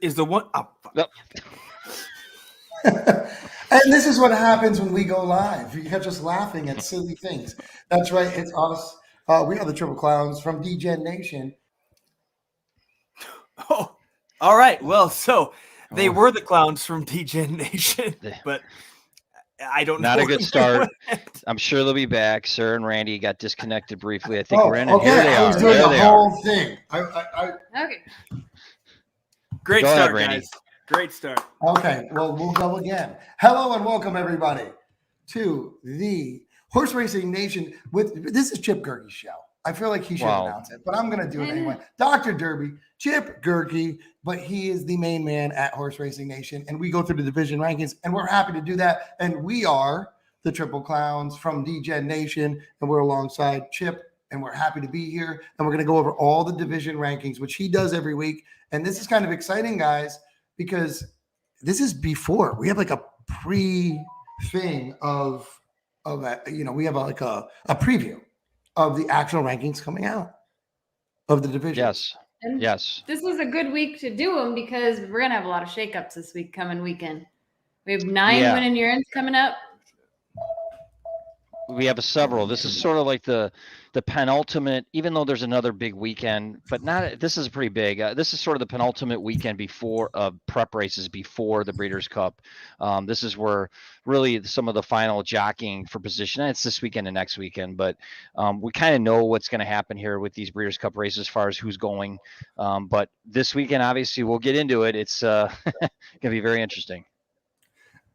is the one. Oh, Nope. And this is what happens when we go live. You catch us laughing at silly things. That's right. It's us. We are the Triple Clowns from DGen Nation. oh, all right. Well, so they were the clowns from DGen Nation, but I don't know. Not a good where start. they went. I'm sure they'll be back. Sir and Randy got disconnected briefly. I think Oh, we're in, and okay. here they I was are. doing There the they whole are. thing. Okay. Great Go ahead, start, Randy. guys. Great start. Okay, well, we'll go again. Hello and welcome, everybody, to the Horse Racing Nation. This is Chip Gehrke's show. I feel like he should announce it, but I'm going to do it anyway. Dr. Derby, Chip Gehrke, but he is the main man at Horse Racing Nation, and we go through the division rankings, and we're happy to do that. And we are the Triple Clowns from DGen Nation, and we're alongside Chip, and we're happy to be here. And we're going to go over all the division rankings, which he does every week. And this is kind of exciting, guys, because this is before we have like a pre-thing of that. You know, we have like a preview of the actual rankings coming out of the division. Yes. And Yes. This is a good week to do them because we're gonna have a lot of shakeups this coming weekend. We have 9 winning urines coming up. We have several. This is sort of like the penultimate, even though there's another big weekend, but not. This is pretty big. This is sort of the penultimate weekend before prep races before the Breeders' Cup. This is where really some of the final jockeying for position. And it's this weekend and next weekend, but we kind of know what's going to happen here with these Breeders' Cup races as far as who's going. But this weekend, obviously, we'll get into it. It's going to be very interesting.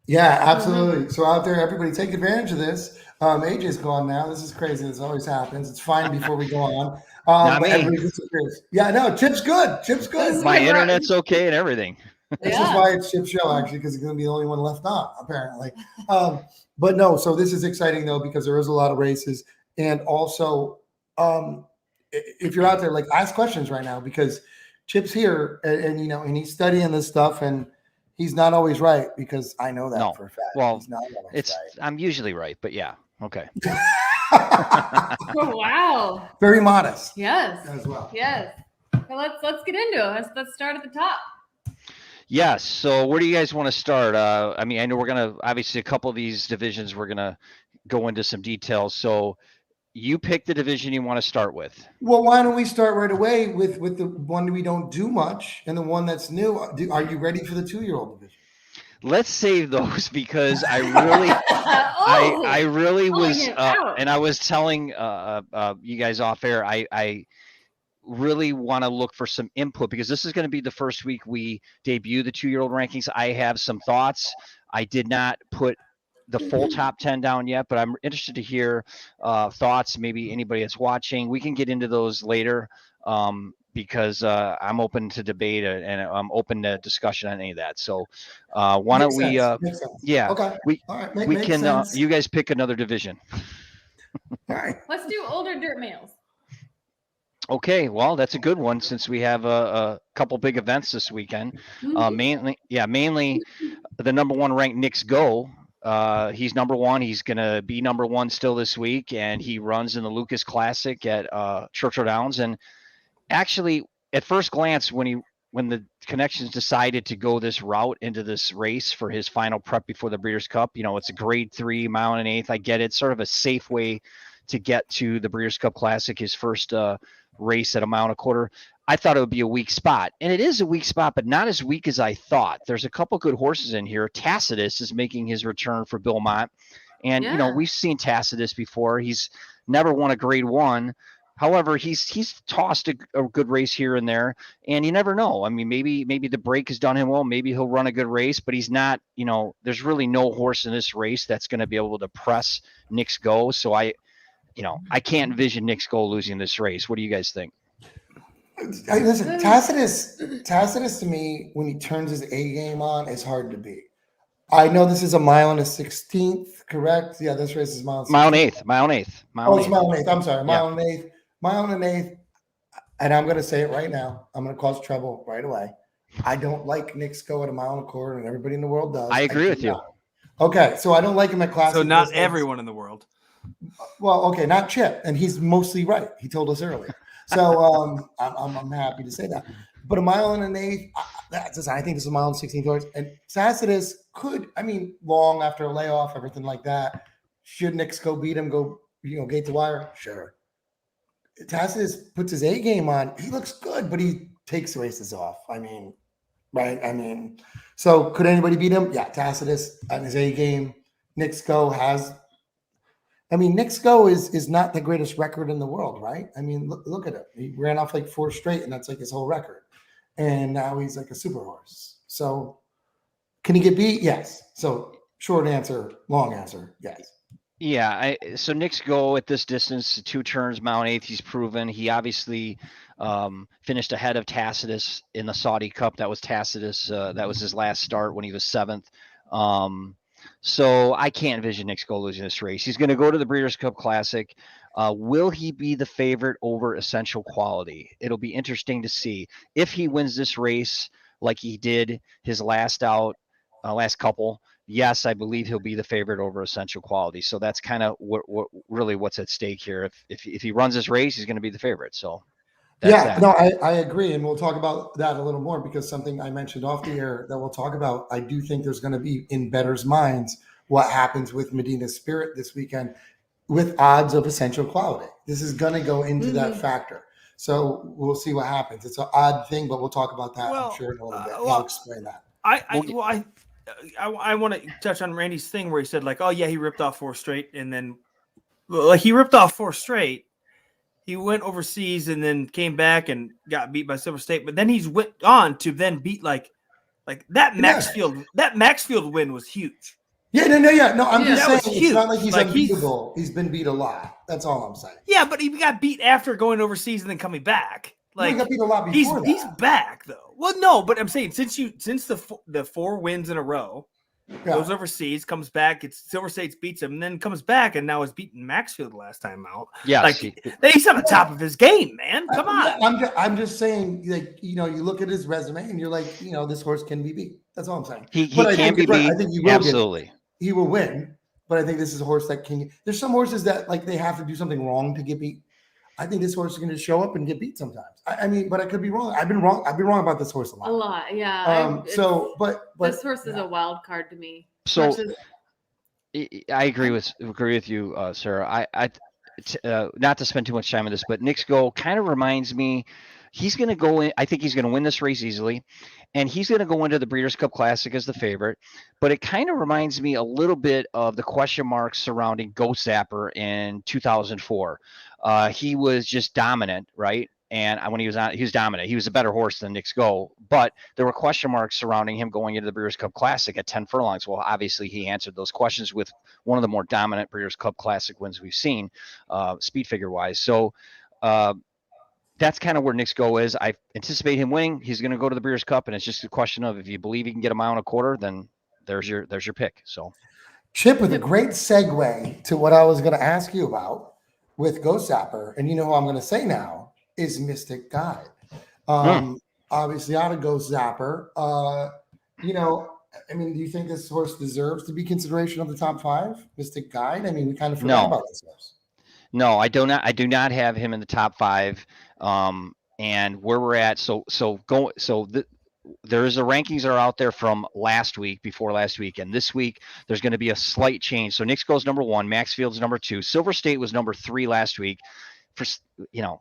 Yeah, absolutely. So out there, everybody take advantage of this. AJ's gone now. This is crazy. This always happens. It's fine before we go on. Not but me. everybody disappears. Yeah, no, Chip's good. Chip's good. My internet's okay and everything. This is why it's Chip's show, actually, because he's going to be the only one left on, apparently. But no, so this is exciting, though, because there is a lot of races. And also, if you're out there, like, ask questions right now, because Chip's here, and you know, and he's studying this stuff, and he's not always right, because I know that for a fact. Well, he's not always it's right. I'm usually right, but yeah, okay. Oh, wow. Very modest. Yes. As well. Yes. Well, let's get into it. Let's start at the top. Yes. So where do you guys want to start? I mean, I know we're going to, obviously a couple of these divisions, we're going to go into some details. So you pick the division you want to start with. Well, why don't we start right away with the one we don't do much and the one that's new? Are you ready for the 2-year-old division? Let's save those because I really, I really was, and I was telling you guys off air, I really want to look for some input because this is going to be the first week we debut the 2-year-old rankings. I have some thoughts. I did not put the full top 10 down yet, but I'm interested to hear thoughts. Maybe anybody that's watching, we can get into those later because I'm open to debate and I'm open to discussion on any of that. So why don't we, yeah, okay. we can, you guys pick another division. All right. Let's do older dirt males. Okay, well, that's a good one since we have a couple big events this weekend. Mainly the number 1 ranked Knicks Go. He's number 1. He's going to be number 1 still this week, and he runs in the Lucas Classic at Churchill Downs. And actually, at first glance, when the Connections decided to go this route into this race for his final prep before the Breeders' Cup, you know, it's a grade 3 mile and an eighth. I get it. Sort of a safe way to get to the Breeders' Cup Classic, his first race at a mile and a quarter. I thought it would be a weak spot, and it is a weak spot, but not as weak as I thought. There's a couple good horses in here. Tacitus is making his return for Bill Mott, and you know, we've seen Tacitus before. He's never won a grade 1. However, he's tossed a good race here and there, and you never know. I mean, maybe the break has done him well. Maybe he'll run a good race, but he's not, you know, there's really no horse in this race that's going to be able to press Knicks Go. So I can't envision Knicks Go losing this race. What do you guys think? Listen, Tacitus to me, when he turns his A game on, is hard to beat. I know this is a mile and a 16th, correct? Yeah, this race is mile and eighth. Mile and eighth. It's mile and eighth. I'm sorry, mile and eighth. Mile and an eighth. And I'm going to say it right now. I'm going to cause trouble right away. I don't like Knicks Go at a mile and a quarter, and everybody in the world does. I agree with you. Okay, so I don't like him at classic. So not everyone in the world. Well, okay, not Chip, and he's mostly right. He told us earlier. So I'm happy to say that. But a mile and an eighth, I think this is a mile and 16 yards. And Tacitus could, long after a layoff, everything like that. Should Knicks go beat him, gate to wire? Sure. Tacitus puts his A game on. He looks good, but he takes races off. Right? So could anybody beat him? Yeah, Tacitus on his A game. Knicks Go Knicks Go is not the greatest record in the world, right? Look at him. He ran off like 4 straight, and that's like his whole record. And now he's like a super horse. So can he get beat? Yes. So short answer, long answer, yes. Yeah, so Knicks Go at this distance, 2 turns, mile 8th. He's proven. He obviously finished ahead of Tacitus in the Saudi Cup. That was Tacitus. That was his last start when he was 7th. So I can't envision Knicks Go losing this race. He's going to go to the Breeders' Cup Classic. Will he be the favorite over Essential Quality? It'll be interesting to see if he wins this race like he did his last couple. Yes, I believe he'll be the favorite over Essential Quality. So that's kind of what's at stake here. If he runs this race, he's going to be the favorite. So I agree, and we'll talk about that a little more because something I mentioned off the air that we'll talk about. I do think there's going to be in bettors' minds what happens with Medina Spirit this weekend with odds of Essential Quality. This is going to go into that factor. So we'll see what happens. It's an odd thing, but we'll talk about that, I'm sure, in a little bit. I'll explain that. I want to touch on Randy's thing where he said, like, oh, yeah, he ripped off 4 straight. And then, he ripped off 4 straight. He went overseas and then came back and got beat by Silver State. But then he's went on to then beat, like that Maxfield. That Maxfield win was huge. No. I'm just saying it's not like he's unbeatable. He's been beat a lot. That's all I'm saying. Yeah, but he got beat after going overseas and then coming back. Like, he got beat a lot before he's back though. Well, no, but I'm saying since the 4 wins in a row, goes overseas, comes back, Silver State beats him, and then comes back and now is beating Maxfield last time out. Yeah, he's on the top of his game, man. Come on. I'm just saying, you look at his resume and you're like, this horse can be beat. That's all I'm saying. He can be beat. I think he will absolutely. He will win, but I think this is a horse that can. There's some horses that they have to do something wrong to get beat. I think this horse is going to show up and get beat sometimes. But I could be wrong. I've been wrong about this horse a lot. A lot, yeah. But this horse is a wild card to me. So I agree with you, Sarah. I not to spend too much time on this, but Knicks Go kind of reminds me. He's going to go in. I think he's going to win this race easily, and he's going to go into the Breeders' Cup Classic as the favorite. But it kind of reminds me a little bit of the question marks surrounding Ghost Zapper in 2004. He was just dominant, right? And when he was dominant. He was a better horse than Knicks Go, but there were question marks surrounding him going into the Breeders' Cup Classic at 10 furlongs. Well, obviously he answered those questions with one of the more dominant Breeders' Cup Classic wins we've seen, speed figure wise. So that's kind of where Knicks Go is. I anticipate him winning. He's going to go to the Breeders' Cup, and it's just a question of if you believe he can get a mile and a quarter, then there's your pick. So, Chip, with a great segue to what I was going to ask you about with Ghost Zapper, and who I'm going to say now is Mystic Guide. Obviously out of Ghost Zapper. Do you think this horse deserves to be consideration of the top 5? Mystic Guide? We kind of forgot about this horse. No, I do not have him in the top 5. And where we're at, there is the rankings are out there from before last week, and this week there's going to be a slight change. So Knicks Go's number 1, Maxfield's number 2, Silver State was number 3 last week.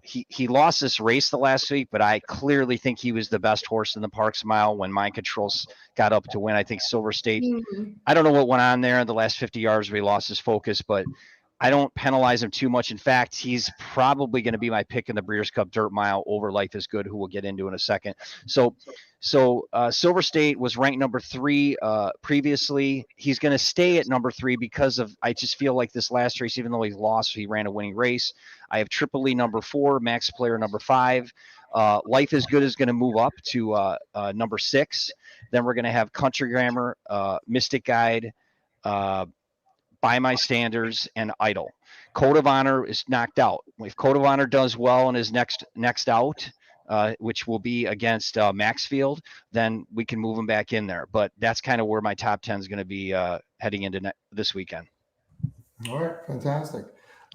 He lost this race the last week, but I clearly think he was the best horse in the Parks Mile when Mind Controls got up to win. I think Silver State. I don't know what went on there in the last 50 yards where he lost his focus, but I don't penalize him too much. In fact, he's probably going to be my pick in the Breeders' Cup Dirt Mile over Life is Good, who we'll get into in a second. So Silver State was ranked number 3 previously. He's going to stay at number 3 because of, I just feel like this last race, even though he lost, he ran a winning race. I have Tripoli number 4, Max Player number 5. Life is Good is going to move up to number 6. Then we're going to have Country Grammar, Mystic Guide, By My Standards, and Idol. Code of Honor is knocked out. If Code of Honor does well in his next out, which will be against Maxfield, then we can move him back in there. But that's kind of where my top 10 is going to be heading into this weekend. All right, fantastic.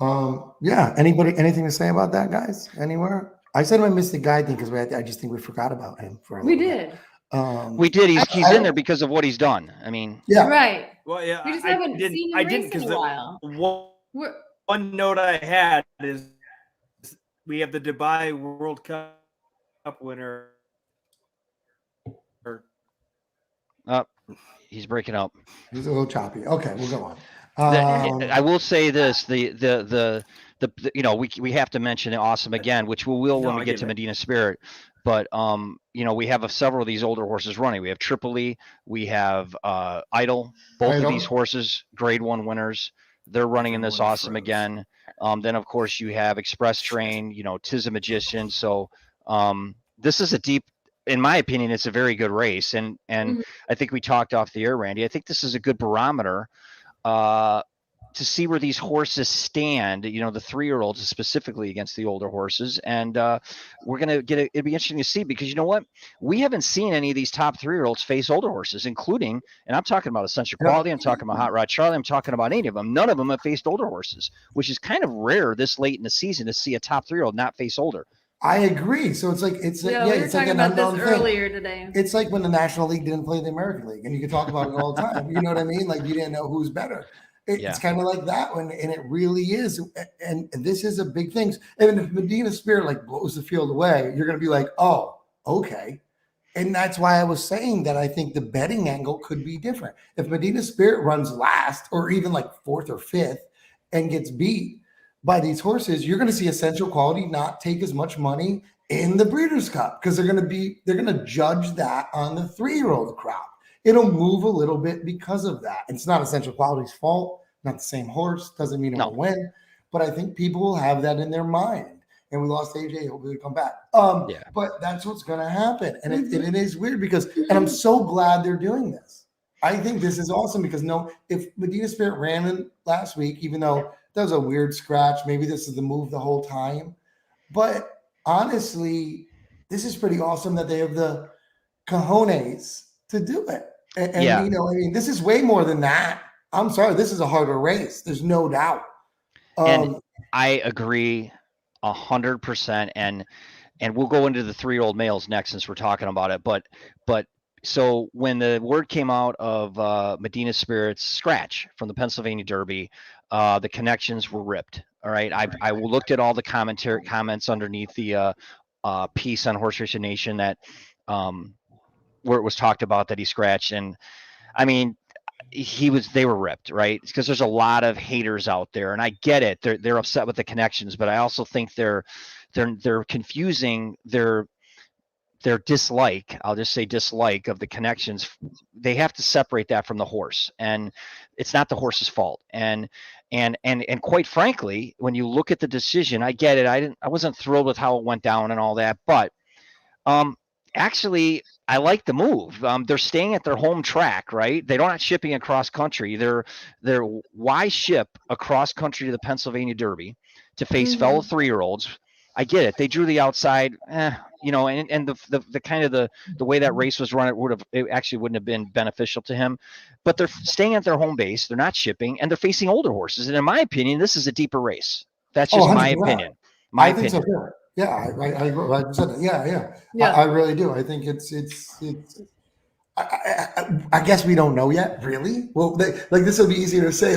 Anything to say about that, guys? Anywhere? I said my Mystic Guide thing because I just think we forgot about him for a We little bit. did. We did. He's in there because of what he's done. I mean, Yeah. Right. Well, yeah, We just haven't seen him I race didn't in a because while. one note I had is we have the Dubai World Cup winner. he's breaking up. He's a little choppy. Okay, we'll go on. I will say this: the we have to mention Awesome again, which we will when we get to Medina Spirit. But we have several of these older horses running. We have Tripoli, we have Idol. Both of these horses, Grade 1 winners. They're running in this Awesome again. Then of course you have Express Train. Tis a Magician. So this is a deep. In my opinion, it's a very good race, and I think we talked off the air, Randy. I think this is a good barometer to see where these horses stand. The 3-year-olds specifically against the older horses, and we're gonna get it'd be interesting to see because you know what, we haven't seen any of these top 3-year-olds face older horses, including, and I'm talking about Essential Quality, I'm talking about Hot Rod Charlie, I'm talking about any of them. None of them have faced older horses, which is kind of rare this late in the season to see a top 3-year-old not face older. I agree. So it's like we were it's talking like an about unknown this thing. earlier today. It's like when the National League didn't play the American League, and you can talk about it all the time. You know what I mean? Like you didn't know who's better. It's kind of like that one, and it really is. And this is a big thing. And if Medina Spirit like blows the field away, you're going to be like, oh, okay. And that's why I was saying that I think the betting angle could be different. If Medina Spirit runs last, or even like 4th or 5th, and gets beat by these horses, you're going to see Essential Quality not take as much money in the Breeders' Cup because they're going to judge that on the 3-year-old crowd. It'll move a little bit because of that. It's not Essential Quality's fault, not the same horse, doesn't mean it will win, but I think people will have that in their mind. And we lost AJ, hopefully he'll come back. But that's what's going to happen. And it is weird because, and I'm so glad they're doing this. I think this is awesome because if Medina Spirit ran in last week, even though that was a weird scratch, maybe this is the move the whole time. But honestly, this is pretty awesome that they have the cojones to do it. And this is way more than that. I'm sorry, this is a harder race. There's no doubt. And I agree 100%. And we'll go into the 3-year-old males next since we're talking about it. But so when the word came out of Medina Spirit's scratch from the Pennsylvania Derby, the connections were ripped. All right. I looked at all the comments underneath the piece on Horse Racing Nation that where it was talked about that he scratched. And I mean, they were ripped, right? Because there's a lot of haters out there, and I get it. They're upset with the connections, but I also think they're confusing their dislike, I'll just say dislike of the connections. They have to separate that from the horse, and it's not the horse's fault. And quite frankly, when you look at the decision, I get it. I wasn't thrilled with how it went down and all that, but actually I like the move. They're staying at their home track, right? They're not shipping across country. Why ship across country to the Pennsylvania Derby to face fellow 3-year-olds? I get it. They drew the outside, and the kind of the way that race was run, it actually wouldn't have been beneficial to him. But they're staying at their home base. They're not shipping, and they're facing older horses. And in my opinion, this is a deeper race. That's just my opinion. I think so too. Yeah, I said that. Yeah. I really do. I think it's. I guess we don't know yet, really. Well, this will be easier to say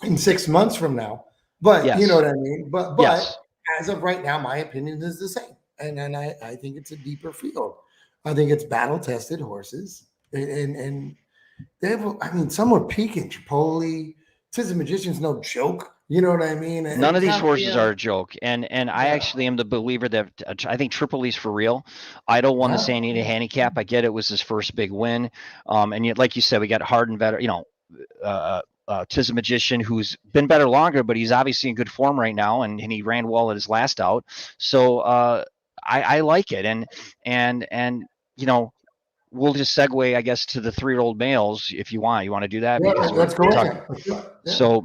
in 6 months from now. But you know what I mean. But as of right now, my opinion is the same, and I think it's a deeper field. I think it's battle tested horses, and they have. I mean, some are peaking. Tripoli, Tis a Magician's no joke. You know what I mean? None of these horses are a joke, and I actually am the believer that I think Tripoli's for real. Idol won the San Diego Handicap. I get it was his first big win, and yet, like you said, we got Harden better. Tis a Magician, who's been better longer, but he's obviously in good form right now, and he ran well at his last out. So I like it, and we'll just segue, I guess, to the 3-year-old males if you want. You want to do that? Yeah, let's go.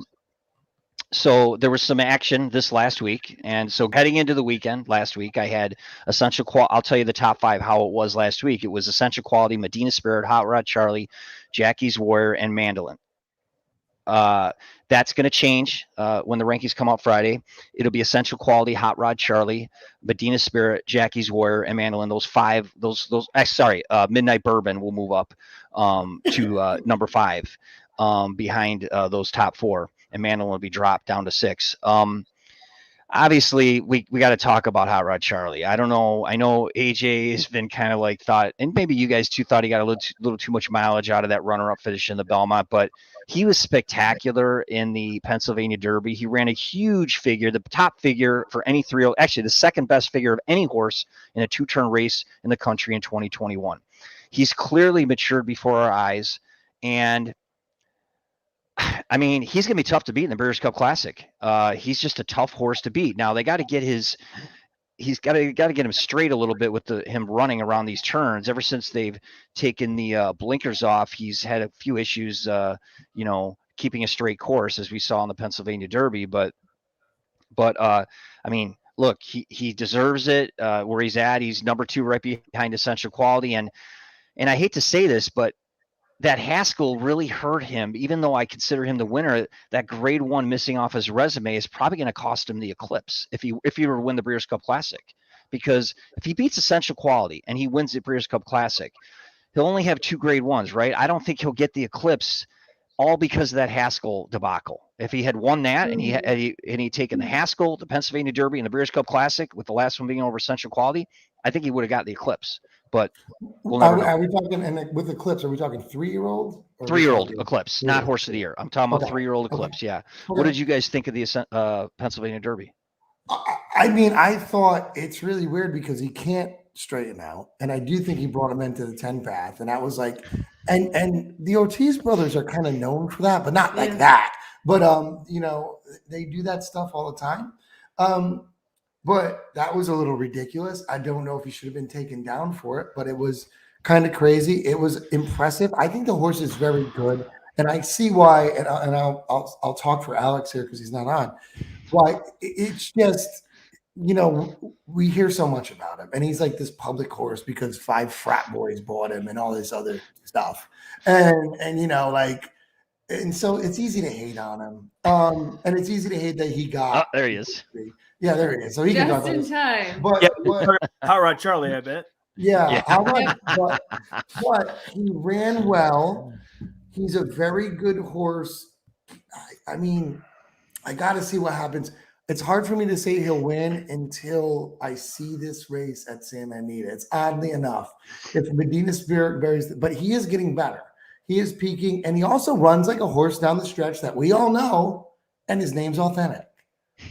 So there was some action this last week. And so heading into the weekend last week, I had Essential Quality. I'll tell you the top 5 how it was last week. It was Essential Quality, Medina Spirit, Hot Rod Charlie, Jackie's Warrior, and Mandolin. That's going to change when the rankings come out Friday. It'll be Essential Quality, Hot Rod Charlie, Medina Spirit, Jackie's Warrior, and Mandolin. Those five, Midnight Bourbon will move up to number 5 behind those top 4, and Mandolin will be dropped down to 6. Obviously, we got to talk about Hot Rod Charlie. I don't know. I know AJ has been kind of like thought, and maybe you guys too thought he got a little too much mileage out of that runner-up finish in the Belmont, but he was spectacular in the Pennsylvania Derby. He ran a huge figure, the top figure for any 3-year-old, actually the second best figure of any horse in a 2-turn race in the country in 2021. He's clearly matured before our eyes, and I mean, he's going to be tough to beat in the Breeders' Cup Classic. He's just a tough horse to beat. Now they got to get he's got to get him straight a little bit with him running around these turns. Ever since they've taken the blinkers off, he's had a few issues, keeping a straight course, as we saw in the Pennsylvania Derby. But I mean, look, he deserves it where he's at. He's number 2 right behind Essential Quality, and I hate to say this, but that Haskell really hurt him. Even though I consider him the winner, that grade 1 missing off his resume is probably going to cost him the Eclipse if he were to win the Breeders' Cup Classic. Because if he beats Essential Quality and he wins the Breeders' Cup Classic, he'll only have 2 grade 1s, right? I don't think he'll get the Eclipse, all because of that Haskell debacle. If he had won that and he'd taken the Haskell, the Pennsylvania Derby, and the Breeders' Cup Classic, with the last one being over Essential Quality, I think he would have got the Eclipse. But we'll never know. Are we talking, and with Eclipse, are we talking 3-year-old? 3-year-old Eclipse, not Horse of the Year. I'm talking about 3-year-old Eclipse. Okay. Yeah. Okay. What did you guys think of the Pennsylvania Derby? I mean, I thought it's really weird because he can't straighten out, and I do think he brought him into the 10 path, and that was like, and the Ortiz brothers are kind of known for that, but not like that. But they do that stuff all the time. But that was a little ridiculous. I don't know if he should have been taken down for it, but it was kind of crazy. It was impressive. I think the horse is very good, and I see why. And I'll talk for Alex here because he's not on. Why it's just we hear so much about him, and he's like this public horse because 5 frat boys bought him and all this other stuff, and and so it's easy to hate on him, and it's easy to hate that he got. Oh, there he is. Yeah, there he is. So he just can in time. But Hot Rod Charlie, I bet. Yeah. But he ran well. He's a very good horse. I mean, I got to see what happens. It's hard for me to say he'll win until I see this race at Santa Anita. It's oddly enough, if Medina Spirit buries, but he is getting better. He is peaking, and he also runs like a horse down the stretch that we all know, and his name's Authentic.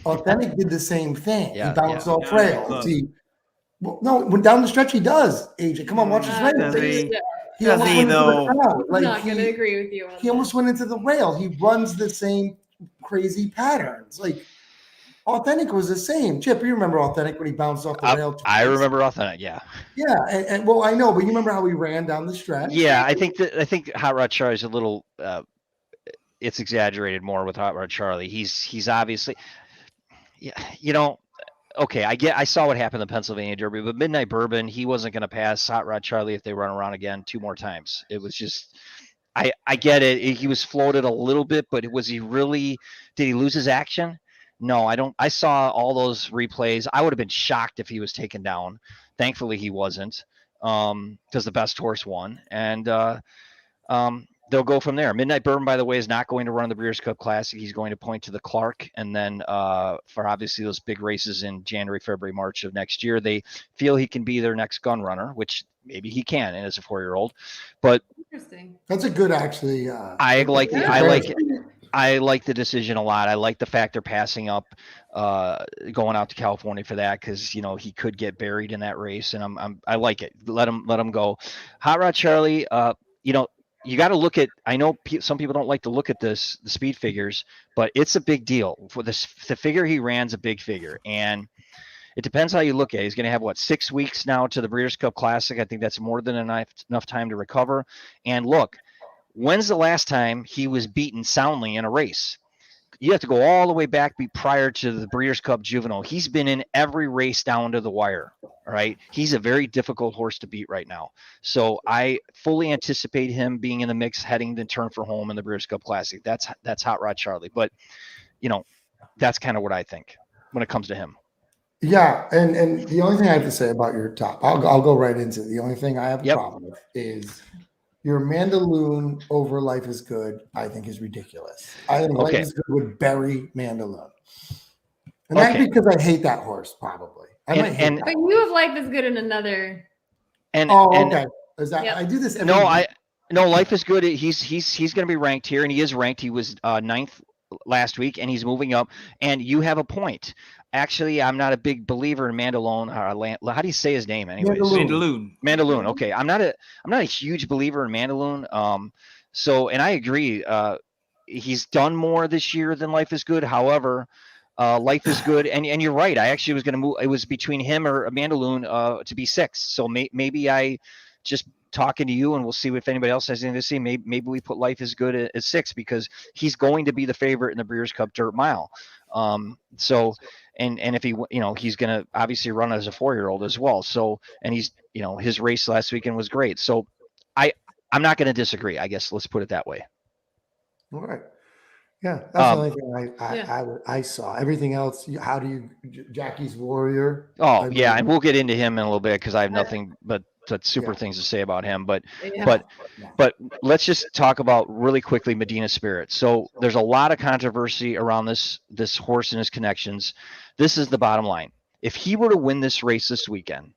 Authentic did the same thing. He bounced off rails. When down the stretch he does. AJ, come on, watch his rails. He almost went into the crowd. I'm not going to agree with you. He almost went into the rail. He runs the same crazy patterns. Like Authentic was the same. Chip, you remember Authentic when he bounced off the rail? I remember Authentic. Yeah. Yeah, and well, I know, but you remember how he ran down the stretch? Yeah, I think Hot Rod Charlie's a little. It's exaggerated more with Hot Rod Charlie. He's obviously. Yeah, okay, I saw what happened in the Pennsylvania Derby, but Midnight Bourbon, he wasn't going to pass Hot Rod Charlie if they run around again 2 more times. It was just, I get it. He was floated a little bit, but did he lose his action? No, I don't. I saw all those replays. I would have been shocked if he was taken down. Thankfully, he wasn't, because the best horse won. And they'll go from there. Midnight Bourbon, by the way, is not going to run the Breeders' Cup Classic. He's going to point to the Clark, and then for obviously those big races in January, February, March of next year, they feel he can be their next gun runner, which maybe he can, and as a 4-year-old. But interesting. That's a good, actually. I like the decision a lot. I like the fact they're passing up going out to California for that, because he could get buried in that race, and I like it. Let him go. Hot Rod Charlie, you got to look at, I know some people don't like to look at the speed figures, but it's a big deal. For the figure he ran's a big figure. And it depends how you look at it. He's going to have, 6 weeks now to the Breeders' Cup Classic. I think that's more than enough time to recover. And look, when's the last time he was beaten soundly in a race? you have to go all the way back prior to the Breeders' Cup Juvenile. He's been in every race down to the wire. All right. He's a very difficult horse to beat right now. So I fully anticipate him being in the mix heading the turn for home in the Breeders' Cup Classic. That's Hot Rod Charlie. But, that's kind of what I think when it comes to him. Yeah, and the only thing I have to say about your top, I'll go right into it. The only thing I have a problem with is your Mandaloon over Life is Good, I think is ridiculous. I think Life is Good would bury Mandaloon. And that's because I hate that horse, probably. But you have Life is Good in another. Okay. Is that I do this every week. Life is Good. He's going to be ranked here, and he is ranked. He was 9th last week, and he's moving up. And you have a point. Actually, I'm not a big believer in Mandaloon. How do you say his name, anyways? Mandaloon. Okay, I'm not a huge believer in Mandaloon. And I agree. He's done more this year than Life is Good. However, Life is Good, and you're right. I actually was going to move. It was between him or Mandaloon to be 6th. So maybe I just talking to you, and we'll see if anybody else has anything to say. Maybe we put Life is Good at 6 because he's going to be the favorite in the Breeders' Cup Dirt Mile. And if he's going to obviously run as a 4-year-old as well. So, and he's, his race last weekend was great. So I'm not going to disagree. I guess let's put it that way. All right. Yeah. That's the only thing I saw. Everything else. How do you, Jackie's Warrior? And we'll get into him in a little bit because I have nothing but super things to say about him. But let's just talk about really quickly Medina Spirit. So there's a lot of controversy around this horse and his connections. This is the bottom line. If he were to win this race this weekend,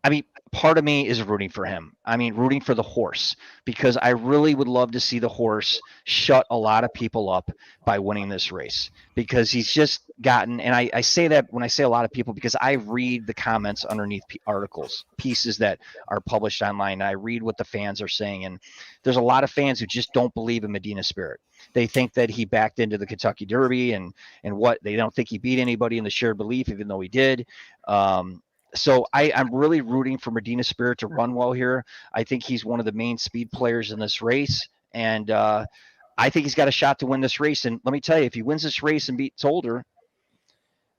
I mean, part of me is rooting for him. I mean, rooting for the horse, because I really would love to see the horse shut a lot of people up by winning this race, because he's just gotten, and I say that when I say a lot of people, because I read the comments underneath articles, pieces that are published online. And I read what the fans are saying. And there's a lot of fans who just don't believe in Medina Spirit. They think that he backed into the Kentucky Derby and what they don't think he beat anybody in the shared belief, even though he did. So I'm really rooting for Medina Spirit to run well here. I think he's one of the main speed players in this race. And I think he's got a shot to win this race. And let me tell you, if he wins this race and beats Older,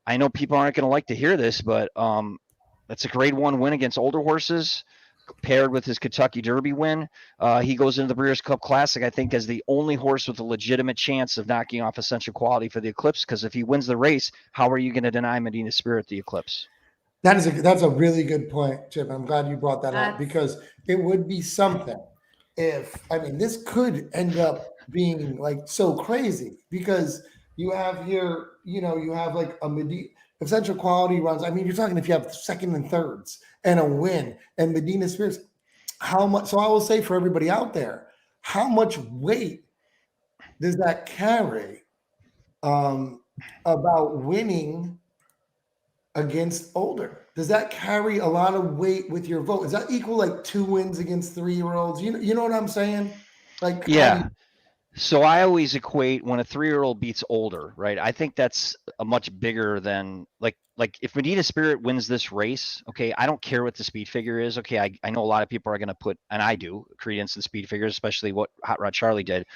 I know people aren't going to like to hear this, but that's a grade 1 win against older horses paired with his Kentucky Derby win. He goes into the Breeders' Cup Classic, I think, as the only horse with a legitimate chance of knocking off Essential Quality for the Eclipse. Because if he wins the race, how are you going to deny Medina Spirit the Eclipse? That's a really good point, Chip. I'm glad you brought that up, because it would be something if, this could end up being like so crazy, because you have here, you have like a Essential Quality runs. You're talking if you have 2nd and 3rds and a win, and Medina Spirits, how much? So I will say for everybody out there, how much weight does that carry about winning against Older? Does that carry a lot of weight with your vote? Is that equal like 2 wins against 3-year-olds? You know what I'm saying? Like, yeah. So I always equate when a 3-year-old beats Older, right? I think that's a much bigger than like if Medina Spirit wins this race, okay, I don't care what the speed figure is. Okay, I know a lot of people are going to put, and I do, credence in speed figures, especially what Hot Rod Charlie did.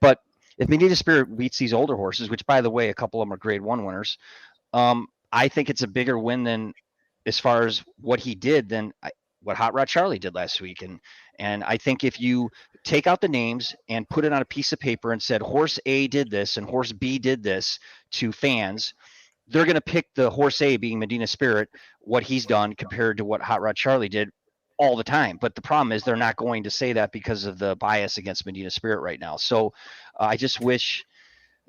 But if Medina Spirit beats these older horses, which by the way, a couple of them are grade 1 winners, I think it's a bigger win than, as far as what he did, than what Hot Rod Charlie did last week. And I think if you take out the names and put it on a piece of paper and said horse A did this and horse B did this to fans, they're going to pick the horse A, being Medina Spirit, what he's done compared to what Hot Rod Charlie did all the time. But the problem is they're not going to say that because of the bias against Medina Spirit right now. So I just wish,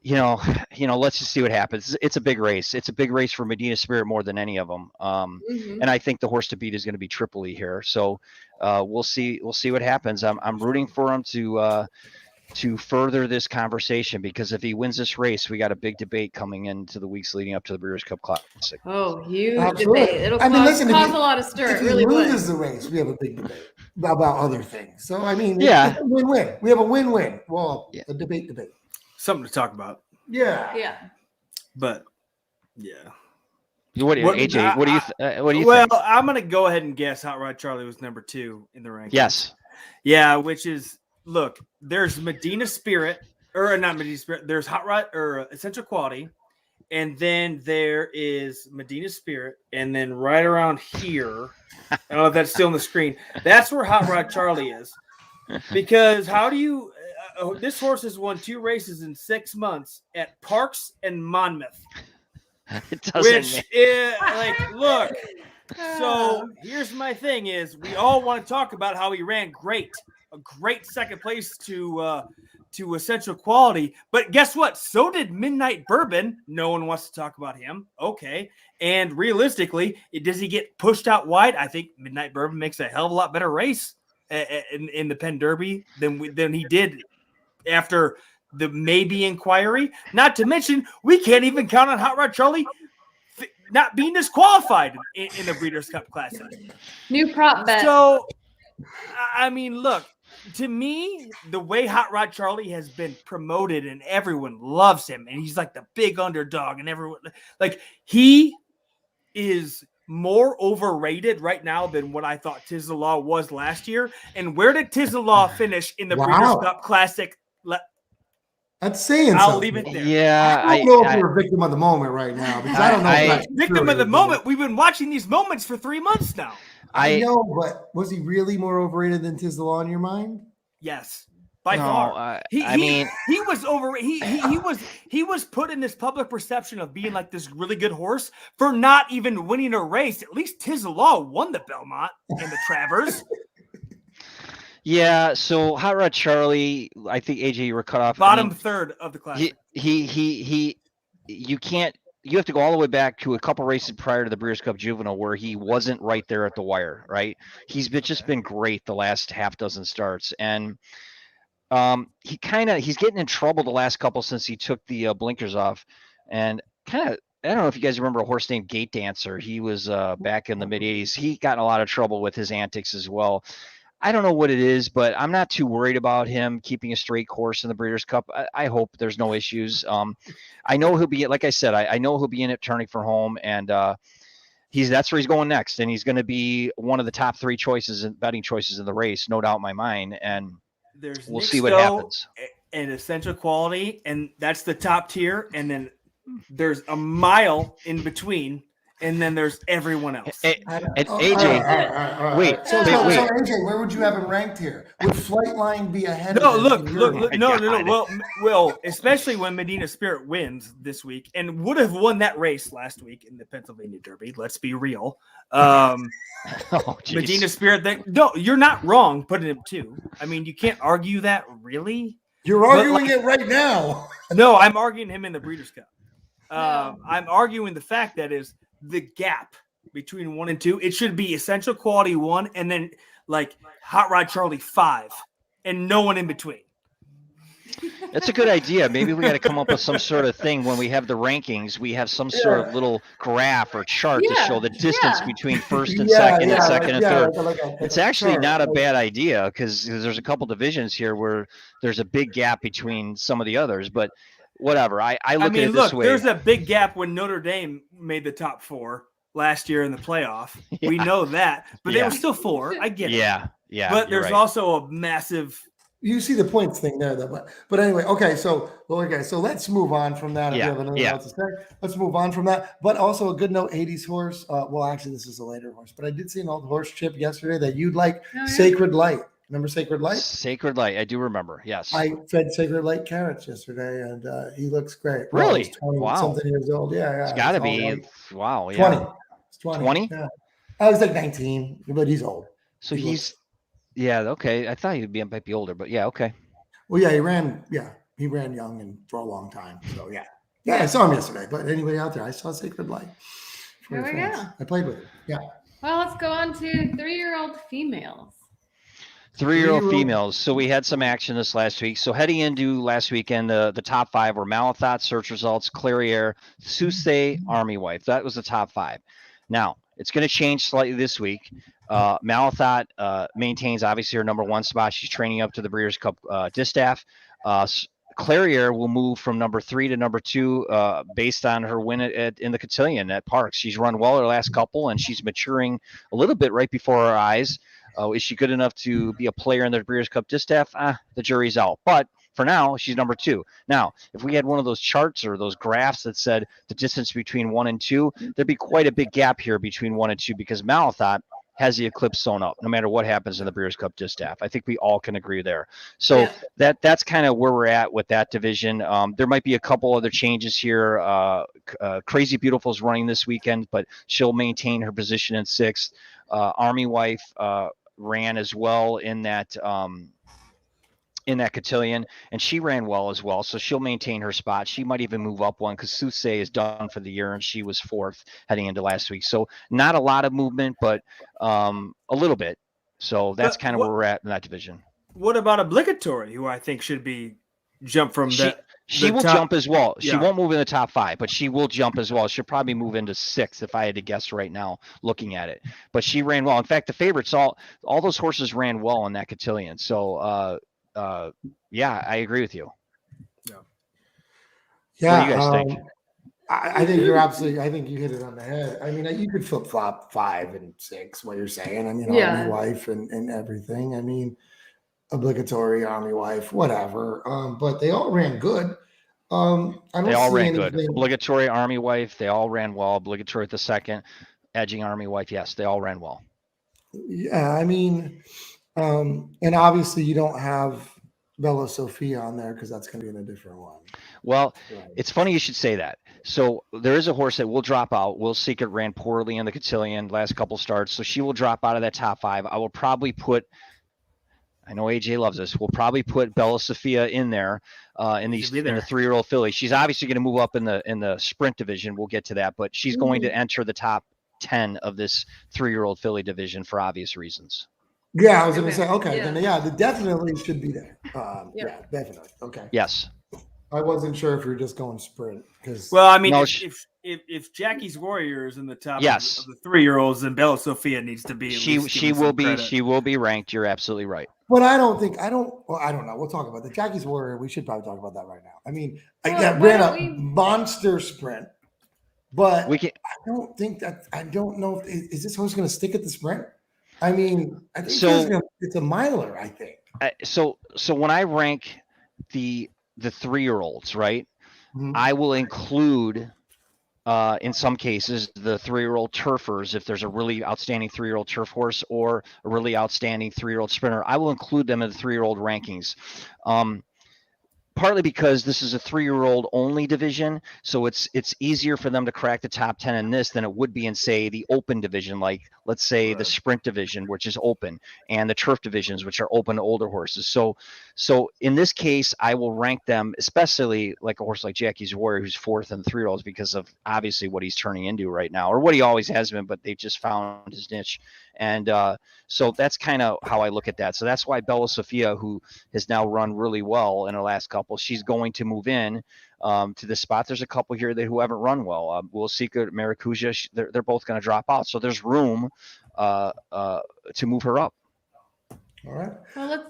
let's just see what happens. It's a big race. It's a big race for Medina Spirit more than any of them. And I think the horse to beat is going to be Tripoli here. So we'll see what happens. I'm rooting for him to further this conversation, because if he wins this race, we got a big debate coming into the weeks leading up to the Breeders' Cup Classic. Oh, huge Absolutely. debate. It'll cause a lot of stir. If It really he loses would. the race, we have a big debate about other things. So yeah, it's a win-win. We have a win-win. Well, a debate. Something to talk about. Yeah. But yeah. What do you think? Well, I'm gonna go ahead and guess Hot Rod Charlie was number 2 in the rankings. Yes. Yeah, which is, look, there's Medina Spirit, or not Medina Spirit. There's Hot Rod or Essential Quality, and then there is Medina Spirit, and then right around here, I don't know if that's still on the screen. That's where Hot Rod Charlie is. Because how do you? This horse has won 2 races in 6 months at Parks and Monmouth. It doesn't. Which is look. So here's my thing: is we all want to talk about how he ran a great second place to Essential Quality, but guess what? So did Midnight Bourbon. No one wants to talk about him. Okay, and realistically, does he get pushed out wide? I think Midnight Bourbon makes a hell of a lot better race in the Penn Derby than he did after the maybe inquiry. Not to mention, we can't even count on Hot Rod Charlie not being disqualified in the Breeders' Cup Classic. New prop bet. So, I mean, look, to me, the way Hot Rod Charlie has been promoted and everyone loves him, and he's like the big underdog, and everyone he is more overrated right now than what I thought Tizelaw was last year. And where did Tizelaw finish in the Breeders' Cup Classic? That's saying I'll something. leave it there. Yeah, I don't know if you're a victim of the moment right now, because I don't know. If that's victim true. of the moment. We've been watching these moments for 3 months now. I know, but was he really more overrated than Tizelaw in your mind? Yes, by far. He was over. He was put in this public perception of being like this really good horse for not even winning a race. At least Tizelaw won the Belmont and the Travers. Yeah, so Hot Rod Charlie, I think AJ, you were cut off. Bottom third of the classic. You have to go all the way back to a couple races prior to the Breeders' Cup Juvenile where he wasn't right there at the wire, right? He's just been great the last half dozen starts. And he's getting in trouble the last couple since he took the blinkers off. And I don't know if you guys remember a horse named Gate Dancer. He was back in the mid-'80s. He got in a lot of trouble with his antics as well. I don't know what it is, but I'm not too worried about him keeping a straight course in the Breeders' Cup. I hope there's no issues. I know he'll be, like I said, I know he'll be in it turning for home, and that's where he's going next, and he's going to be one of the top 3 choices and betting choices in the race, no doubt in my mind. And we'll see what happens. And Essential Quality, and that's the top tier, and then there's a mile in between. And then there's everyone else. And AJ, wait. So AJ, where would you have him ranked here? Would Flightline be ahead of him? Look. No. Well, especially when Medina Spirit wins this week and would have won that race last week in the Pennsylvania Derby. Let's be real. Medina Spirit. No, you're not wrong putting him 2. I mean, you can't argue that, really. You're arguing it right now. No, I'm arguing him in the Breeders' Cup. I'm arguing the fact that is the gap between 1 and 2. It should be Essential Quality 1 and then like Hot Rod Charlie 5 and no one in between. That's a good idea. Maybe we got to come up with some sort of thing when we have the rankings. We have some sort of little graph or chart to show the distance between first and second and second and third. It's actually not a bad idea because there's a couple divisions here where there's a big gap between some of the others, but whatever. I look at it this way. There's a big gap when Notre Dame made the top 4 last year in the playoff. Yeah. We know that, but they were still 4. I get it. Yeah. But there's also a massive. You see the points thing there, though. But anyway, okay. So let's move on from that. If you have anything else to say, let's move on from that. But also a good note, 80s horse. Well, actually, this is a later horse, but I did see an old horse chip yesterday that you'd like, Sacred Light. Remember Sacred Light? Sacred Light. I do remember. Yes. I fed Sacred Light carrots yesterday, and he looks great. Really? He's 20-something years old. Yeah. It's got to be. Wow. Yeah. 20. It's 20. Yeah. I was like 19, but he's old. So he's okay. I thought he might be older, but yeah, okay. Well, he ran young and for a long time. So yeah, I saw him yesterday. But anybody out there, I saw Sacred Light. There we go. I played with him. Yeah. Well, let's go on to 3-year-old females. 3-year-old females. So we had some action this last week. So heading into last weekend, the top 5 were Malathot, Search Results, Clairiere, Susse, Army Wife. That was the top 5. Now, it's going to change slightly this week. Malathot maintains, obviously, her number 1 spot. She's training up to the Breeders' Cup Distaff. Clairiere will move from number 3 to number 2 based on her win in the Cotillion at Parks. She's run well her last couple, and she's maturing a little bit right before our eyes. Is she good enough to be a player in the Breeders' Cup Distaff? The jury's out. But for now, she's number 2. Now, if we had one of those charts or those graphs that said the distance between 1 and 2, there'd be quite a big gap here between 1 and 2 because Malathot has the Eclipse sewn up no matter what happens in the Breeders' Cup Distaff. I think we all can agree there. So that's kind of where we're at with that division. There might be a couple other changes here. Crazy Beautiful's running this weekend, but she'll maintain her position in 6th. Army Wife ran as well in that cotillion, and she ran well as well, so she'll maintain her spot. She might even move up one because Susei is done for the year, and she was 4th heading into last week. So not a lot of movement, but a little bit. So that's kind of where we're at in that division. What about Obligatory, who I think should be jump from that? She will jump as well. Yeah. She won't move in the top 5, but she will jump as well. She'll probably move into 6th if I had to guess right now, looking at it. But she ran well. In fact, the favorites, all those horses ran well in that cotillion. So yeah, I agree with you. Yeah. What do you guys think? I think you're absolutely. I think you hit it on the head. I mean, you could flip flop 5 and 6. What you're saying, I mean, Army Wife and everything. I mean, Obligatory, Army Wife, whatever. But they all ran good. They all ran good. Obligatory, Army Wife, they all ran well. Obligatory at the 2nd, edging Army Wife, yes, they all ran well. Yeah, I mean, and obviously you don't have Bella Sophia on there because that's going to be in a different one. Well, it's funny you should say that. So there is a horse that will drop out. Will Secret ran poorly in the cotillion last couple starts, so she will drop out of that top 5. I will probably put, I know AJ loves this, we'll probably put Bella Sophia in there in the 3-year-old filly. She's obviously going to move up in the sprint division. We'll get to that, but she's going to enter the top 10 of this 3-year-old filly division for obvious reasons. Yeah, I was going to say, then the definitely should be there. Yeah, definitely. Okay. Yes. I wasn't sure if you're just going sprint because. Well, I mean, if Jackie's Warrior is in the top of the 3-year-olds, then Bella Sophia needs to be. She will be ranked. You're absolutely right. But I don't know. We'll talk about the Jackie's Warrior. We should probably talk about that right now. I mean, ran a monster sprint, but I don't know if is this horse going to stick at the sprint? I mean, I think it's a miler, I think. So when I rank the 3-year-olds, right, I will include in some cases the 3-year-old turfers. If there's a really outstanding 3-year-old turf horse or a really outstanding 3-year-old sprinter, I will include them in the 3-year-old rankings. Partly because this is a 3-year-old only division, so it's easier for them to crack the top 10 in this than it would be in, say, the open division, like let's say the sprint division, which is open, and the turf divisions, which are open to older horses. So in this case, I will rank them, especially like a horse like Jackie's Warrior, who's 4th in the 3-year-olds because of obviously what he's turning into right now, or what he always has been, but they've just found his niche. And so that's kind of how I look at that. So that's why Bella Sophia, who has now run really well in the last couple, she's going to move in to this spot. There's a couple here who haven't run well. Will Secret, Maracuja, they're both going to drop out. So there's room to move her up. All right.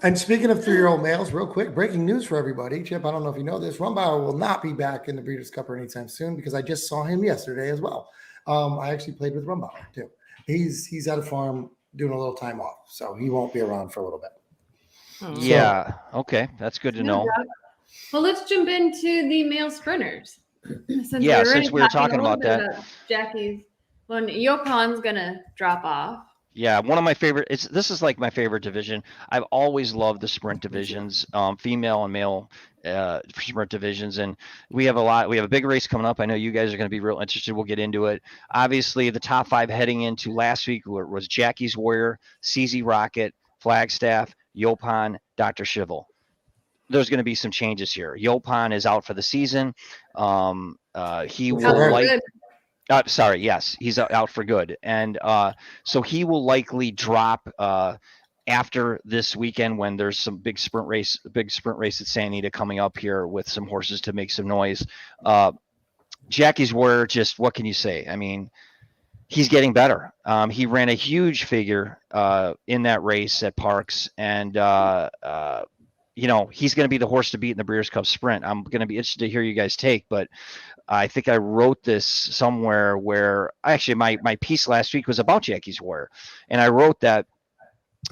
And speaking of 3-year-old males, real quick, breaking news for everybody. Chip, I don't know if you know this. Rumbauer will not be back in the Breeders' Cup anytime soon because I just saw him yesterday as well. I actually played with Rumbauer too. He's at a farm doing a little time off, so he won't be around for a little bit. Yeah. Okay. That's good to know. Well, let's jump into the male sprinters. Since we were talking about that. Jackie's, when Yokon's gonna drop off. Yeah, one of my favorite. This is like my favorite division. I've always loved the sprint divisions, female and male sprint divisions, and we have a big race coming up. I know you guys are going to be real interested. We'll get into it. Obviously, the top 5 heading into last week was Jackie's Warrior, CZ Rocket, Flagstaff, Yopan, Dr. Shivel. There's going to be some changes here. Yopan is out for the season. He will yes, he's out for good, and so he will likely drop after this weekend when there's some big sprint race at Santa Anita coming up here with some horses to make some noise. Jackie's Warrior, just what can you say? I mean, he's getting better. He ran a huge figure in that race at Parks, and he's going to be the horse to beat in the Breeders' Cup Sprint. I'm going to be interested to hear you guys take, but I think I wrote this somewhere where actually my piece last week was about Jackie's Warrior, and I wrote that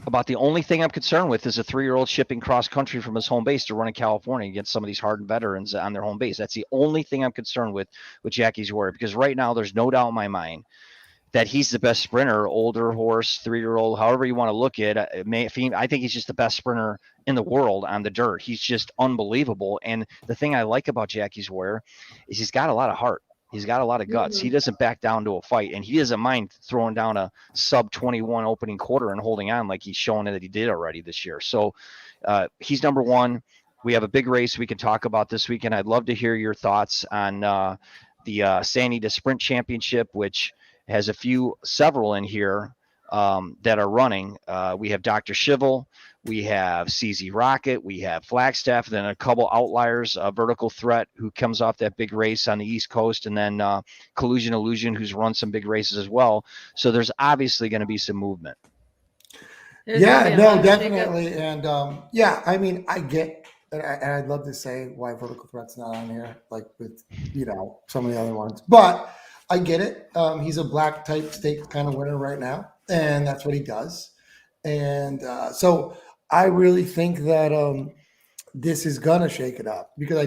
About the only thing I'm concerned with is a 3-year-old shipping cross country from his home base to run in California against some of these hardened veterans on their home base. That's the only thing I'm concerned with Jackie's Warrior, because right now there's no doubt in my mind that he's the best sprinter, older horse, 3-year-old, however you want to look at it. I think he's just the best sprinter in the world on the dirt. He's just unbelievable. And the thing I like about Jackie's Warrior is he's got a lot of heart. He's got a lot of guts. He doesn't back down to a fight, and he doesn't mind throwing down a sub 21 opening quarter and holding on like he's shown that he did already this year. So he's number one. We have a big race we can talk about this weekend. I'd love to hear your thoughts on the San Diego Sprint Championship, which has several in here that are running. We have Dr. Shivel, we have CZ Rocket, we have Flagstaff, then a couple outliers, Vertical Threat, who comes off that big race on the East Coast, and then Collusion Illusion, who's run some big races as well. So there's obviously going to be some movement. Definitely. And I mean, I get, and I'd love to say why Vertical Threat's not on here, like with, some of the other ones, but I get it. He's a black type stakes kind of winner right now, and that's what he does. And so I really think that this is gonna shake it up, because I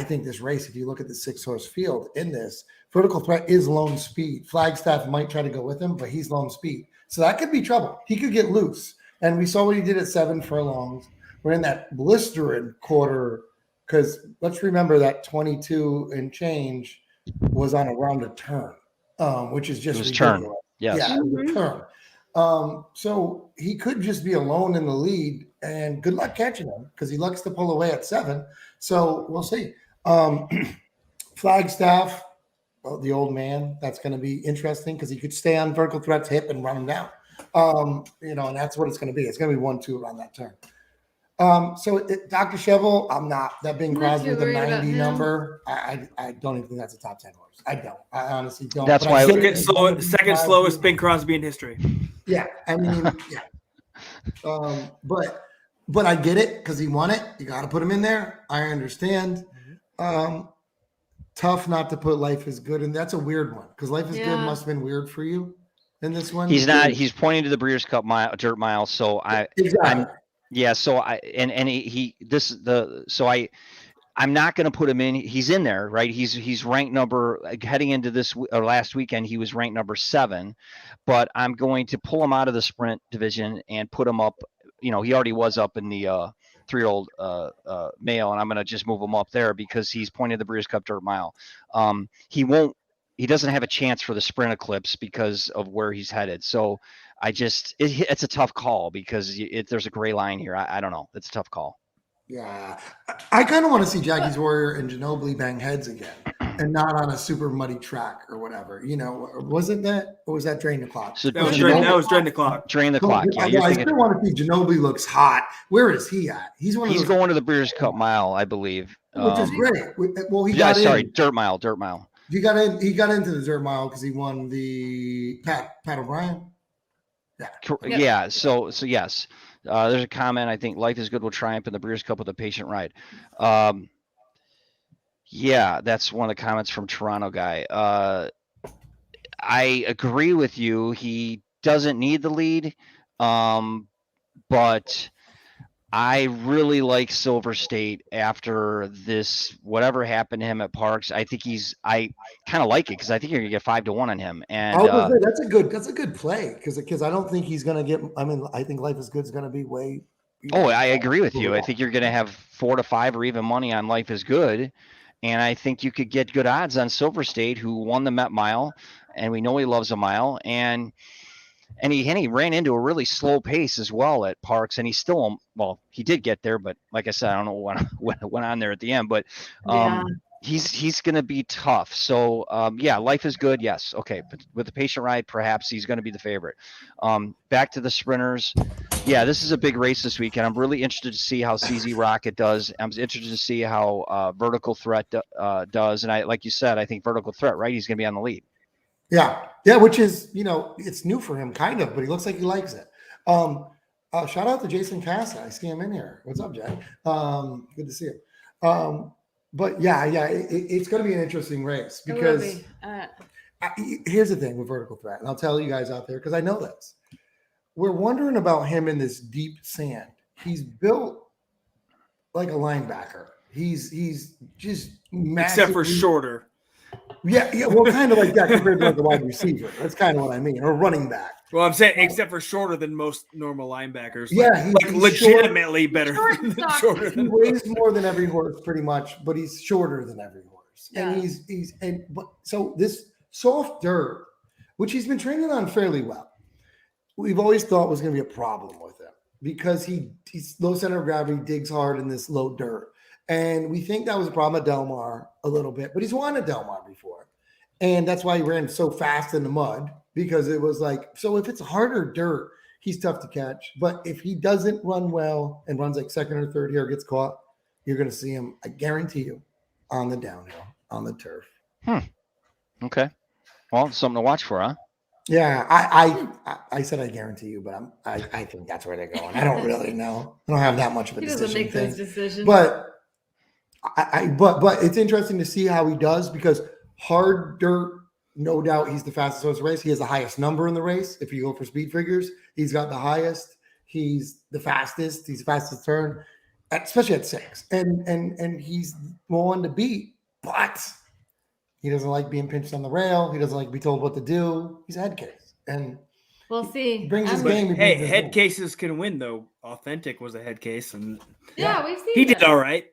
think this race, if you look at the 6-horse field in this, Vertical Threat is lone speed. Flagstaff might try to go with him, but he's lone speed, so that could be trouble. He could get loose, and we saw what he did at 7 furlongs. We're in that blistering quarter, because let's remember that 22 and change was on around a turn, which is just ridiculous. Turn. Yes. Yeah, it was a turn. So he could just be alone in the lead, and good luck catching him, because he likes to pull away at 7. So we'll see. Flagstaff, the old man, that's going to be interesting, because he could stay on Vertical Threat's hip and run him down. And that's what it's going to be. It's going to be 1-2 around that turn. Dr. Shovel, I'm not. That Bing Crosby with a 90 number, I don't even think that's a top 10 horse. I don't. I honestly don't. That's why second slowest Bing Crosby in history. Yeah, I mean, yeah. But I get it, because he won it. You got to put him in there. I understand. Tough not to put Life is Good, and that's a weird one, because Life is Good must have been weird for you in this one. He's not. He's pointing to the Breeders' Cup dirt mile. So I'm not going to put him in. He's in there, right? He's ranked heading into this or last weekend. He was ranked number 7, but I'm going to pull him out of the sprint division and put him up. He already was up in the 3-year-old male, and I'm going to just move him up there because he's pointing to the Breeders' Cup dirt mile. He doesn't have a chance for the sprint Eclipse because of where he's headed. So it's a tough call, because there's a gray line here. I don't know. It's a tough call. Yeah. I kind of want to see Jackie's Warrior and Ginobili bang heads again, and not on a super muddy track or whatever. Wasn't that, or was that Drain the Clock? So that was Drain the Clock. Drain the Clock. Yeah, I still want to see Ginobili looks hot. Where is he at? He's going to the Breeders' Cup mile, I believe. Which is great. Well, dirt mile. He got into the dirt mile because he won the Pat O'Brien. Yeah. So yes. There's a comment. I think Life is Good will triumph in the Breeders' Cup with a patient ride. Yeah, that's one of the comments from Toronto guy. I agree with you. He doesn't need the lead, but I really like Silver State after this, whatever happened to him at Parks. I kind of like it, because I think you're gonna get 5-1 on him. And that's a good play, because I don't think he's gonna get. I mean, I think Life is Good is gonna be way. I agree with you. I think you're gonna have 4 to 5 or even money on Life is Good, and I think you could get good odds on Silver State, who won the Met Mile, and we know he loves a mile, and he ran into a really slow pace as well at Parks, and he did get there, but like I said, I don't know what went on there at the end, but he's going to be tough. So Life is Good. Yes. Okay. But with the patient ride, perhaps he's going to be the favorite. Back to the sprinters. Yeah, this is a big race this weekend. I'm really interested to see how CZ Rocket does. I'm interested to see how Vertical Threat does. And like you said, I think Vertical Threat, right? He's going to be on the lead. Yeah, which is, it's new for him, kind of, but he looks like he likes it. Shout out to Jason Casa. I see him in here. What's up, Jack? Good to see him. But it's going to be an interesting race, because here's the thing with Vertical Threat, and I'll tell you guys out there, because I know this. we're wondering about him in this deep sand. He's built like a linebacker. He's just massive. Except for shorter. Yeah, well, kind of like that compared to like a wide receiver. That's kind of what I mean, or running back. Well, I'm saying except for shorter than most normal linebackers. Yeah, he's legitimately better than shorter. He weighs more than every horse, pretty much, but he's shorter than every horse. Yeah. And so this soft dirt, which he's been training on fairly well, we've always thought was going to be a problem with him because he's low center of gravity, digs hard in this low dirt. And we think that was a problem at Del Mar a little bit, but he's won at Del Mar before. And that's why he ran so fast in the mud, because it was like, so if it's harder dirt, he's tough to catch. But if he doesn't run well and runs like second or third here, gets caught, you're going to see him, I guarantee you, on the downhill, on the turf. Okay. Well, something to watch for, huh? Yeah, I said I guarantee you, but I think that's where they're going. I don't really know. I don't have that much of a He decision doesn't make thing. those decisions. But but it's interesting to see how he does, because hard dirt, no doubt he's the fastest horse in the race. He has the highest number in the race. If you go for speed figures, he's got the highest. He's the fastest. He's the fastest turn, especially at 6. And he's one to beat, but he doesn't like being pinched on the rail. He doesn't like to be told what to do. He's a head case. And we'll see. he brings his But, game. hey, head cases can win, though. Authentic was a head case, and We've seen he that. did all right.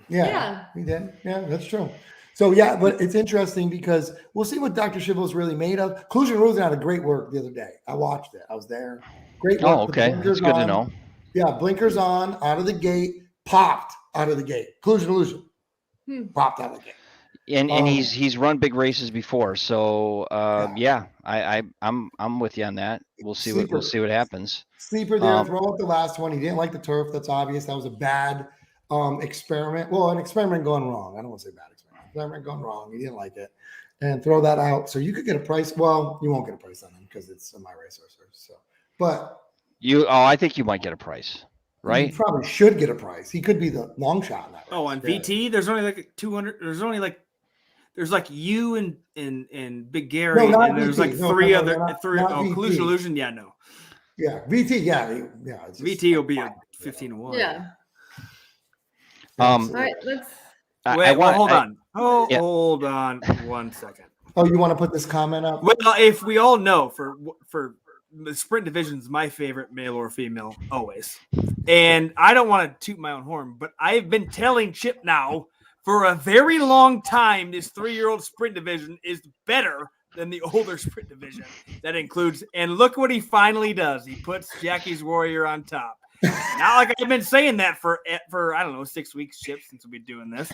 Yeah, he did. Yeah, that's true. So, yeah, but it's interesting because we'll see what Dr. Schivel's really made of. Cluj and Rosen had a great work the other day. I watched it. I was there. Great work. Oh, okay. That's good to know. Yeah, blinkers on, out of the gate, popped out of the gate. Cluj and Illusion. Popped out of the gate. And he's run big races before, so I'm with you on that. We'll see what happens. Sleeper there, throw out the last one. He didn't like the turf. That's obvious. That was a bad experiment. Well, an experiment gone wrong. I don't want to say bad experiment. Experiment gone wrong. He didn't like it, and throw that out. So you could get a price. Well, you won't get a price on him because it's a my racehorse. So, but I think you might get a price. Right? You probably should get a price. He could be the long shot in that race. Oh, on VT, there's only like 200. There's only like you and Big Gary, and there's like three other. Collusion Illusion, yeah, no. Yeah, VT, yeah. VT will be a 15-1. Yeah. All right, let's. Hold on. Hold on 1 second. Oh, you want to put this comment up? Well, if we all know, for the sprint division is my favorite, male or female, always. And I don't want to toot my own horn, but I've been telling Chip now for a very long time this 3-year-old sprint division is better than the older sprint division. That includes, and look what he finally does. He puts Jackie's Warrior on top. Now, like I've been saying that for I don't know, 6 weeks, Chip, since we've been doing this.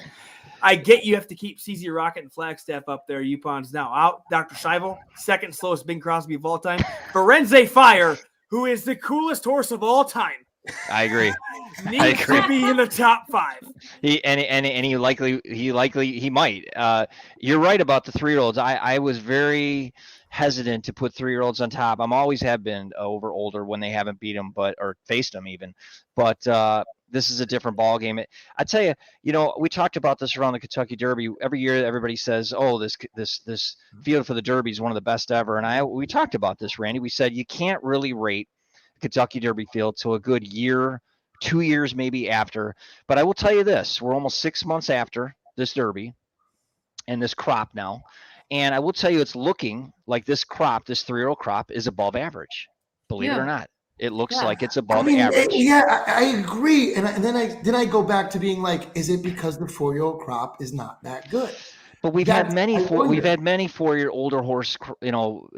I get you have to keep CZ Rocket and Flagstaff up there. Yupon's now out. Dr. Scheibel, second slowest Bing Crosby of all time. Firenze Fire, who is the coolest horse of all time. I agree. Needs to be in the top 5. He might. You're right about the 3-year-olds. I was very hesitant to put 3-year-olds on top. I'm always have been over older when they haven't beat them, or faced them even. But this is a different ball game. I tell you, we talked about this around the Kentucky Derby. Every year, everybody says, "Oh, this field for the Derby is one of the best ever." And we talked about this, Randy. We said you can't really rate Kentucky Derby field till a good year, 2 years maybe after. But I will tell you this: we're almost 6 months after this Derby and this crop now. And I will tell you, it's looking like this 3-year-old crop is above average. Believe it or not, it looks like it's above average. I agree. And then I go back to being like, is it because the 4-year-old crop is not that good? But we've had many 4-year older horse,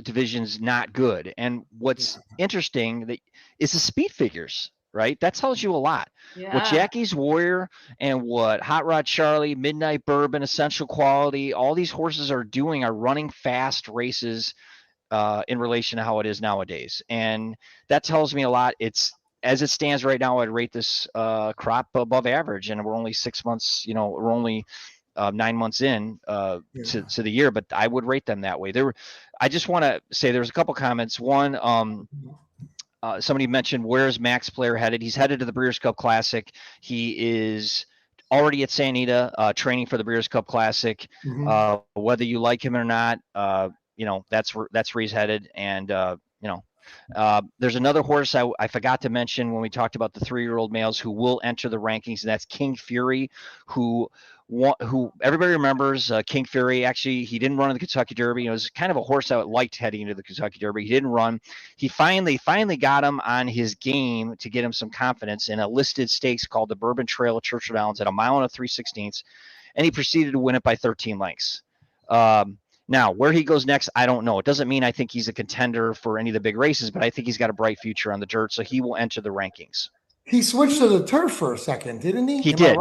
divisions not good. And what's interesting is the speed figures. Right, that tells you a lot. Yeah. What Jackie's Warrior and what Hot Rod Charlie, Midnight Bourbon, Essential Quality, all these horses are doing are running fast races in relation to how it is nowadays, and that tells me a lot. It's as it stands right now, I'd rate this crop above average, and we're only 6 months. We're only 9 months in to the year, but I would rate them that way. I just want to say there's a couple comments. One. Somebody mentioned, where's Max Player headed? He's headed to the Breeders' Cup Classic. He is already at Santa Anita training for the Breeders' Cup Classic. Mm-hmm. Whether you like him or not, that's where he's headed. And There's another horse I forgot to mention when we talked about the 3-year-old males who will enter the rankings, and that's King Fury, who everybody remembers. King Fury, actually, he didn't run in the Kentucky Derby. It was kind of a horse I liked heading into the Kentucky Derby. He didn't run. He finally got him on his game to get him some confidence in a listed stakes called the Bourbon Trail at Churchill Downs at 1 3/16, and he proceeded to win it by 13 lengths. Now, where he goes next, I don't know. It doesn't mean I think he's a contender for any of the big races, but I think he's got a bright future on the dirt, so he will enter the rankings. He switched to the turf for a second, didn't he? He did.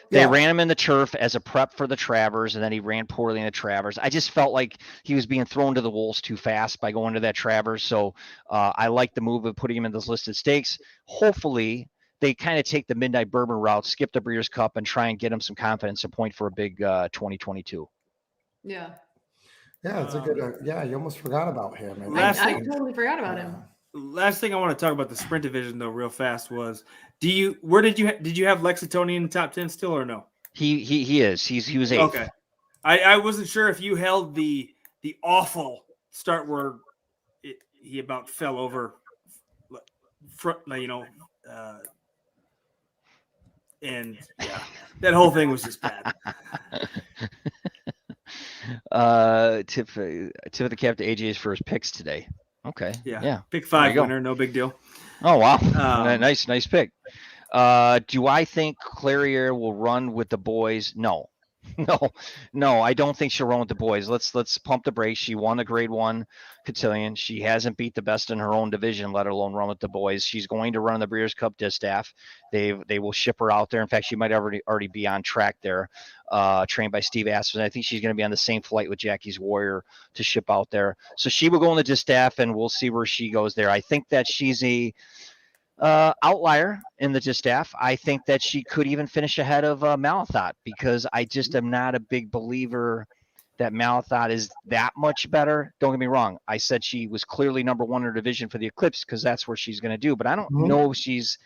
They ran him in the turf as a prep for the Travers, and then he ran poorly in the Travers. I just felt like he was being thrown to the wolves too fast by going to that Travers. So I like the move of putting him in those listed stakes. Hopefully, they kind of take the Midnight Bourbon route, skip the Breeders' Cup, and try and get him some confidence to point for a big 2022. Yeah. Yeah, it's a good. You almost forgot about him. I totally forgot about him. Last thing I want to talk about the sprint division though, real fast was, did you have Lexington in the top 10 still or no? He is. He was 8th. Okay, I wasn't sure if you held the awful start where he about fell over, and yeah, that whole thing was just bad. Tip of the cap to AJ's for his picks today. Okay. Yeah. Pick 5 winner, no big deal. Oh wow, nice pick. Do I think Clarier will run with the boys? No. I don't think she'll run with the boys. Let's pump the brakes. She won the Grade 1 cotillion. She hasn't beat the best in her own division, let alone run with the boys. She's going to run the Breeders' Cup Distaff. They will ship her out there. In fact, she might already be on track there, trained by Steve Aspen. I think she's going to be on the same flight with Jackie's Warrior to ship out there. So she will go in the Distaff, and we'll see where she goes there. I think that she's a outlier in the Distaff. I think that she could even finish ahead of Malathot, because I just am not a big believer that Malathot is that much better. Don't get me wrong. I said she was clearly number 1 in her division for the Eclipse because that's where she's going to do, but I don't know if she's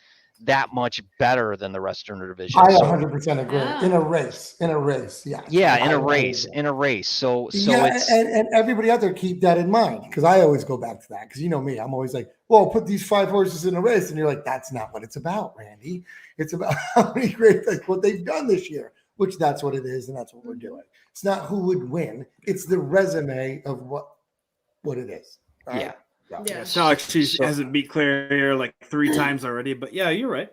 that much better than the rest of her division. I 100% agree. In a race, yeah. Yeah, in a race. So it's and everybody out there keep that in mind, because I always go back to that, because you know me, I'm always like, well, put these 5 horses in a race, and you're like, that's not what it's about, Randy. It's about how many great things, what they've done this year, which that's what it is, and that's what we're doing. It's not who would win; it's the resume of what it is. Right? Yeah. Yeah, it's not like she hasn't beat Claire like 3 times already, but yeah, you're right.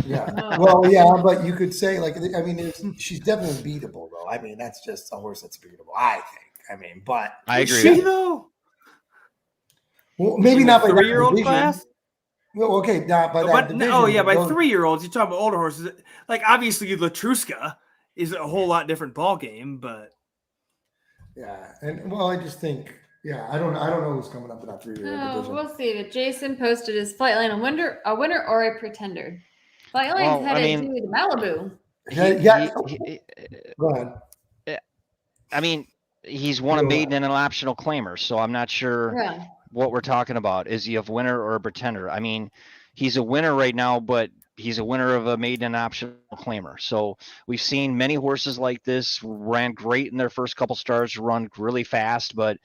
Yeah. Well, yeah, but you could say, like, I mean, she's definitely beatable, though. I mean, that's just a horse that's beatable, I think. I mean, but I agree. She though? Well, maybe not by 3-year-old class. Well, okay, not by that division. Oh yeah, by 3-year-olds. You're talking about older horses. Like obviously, Latruska is a whole lot different ball game, but yeah, and well, I just think. Yeah, I don't know who's coming up in that 3-year-old division. We'll see. But Jason posted his Flightline a winner or a pretender. Flightline's headed to Malibu. Go ahead. I mean, he's won a maiden and an optional claimer, so I'm not sure what we're talking about. Is he a winner or a pretender? I mean, he's a winner right now, but he's a winner of a maiden and optional claimer. So we've seen many horses like this ran great in their first couple starts, run really fast, but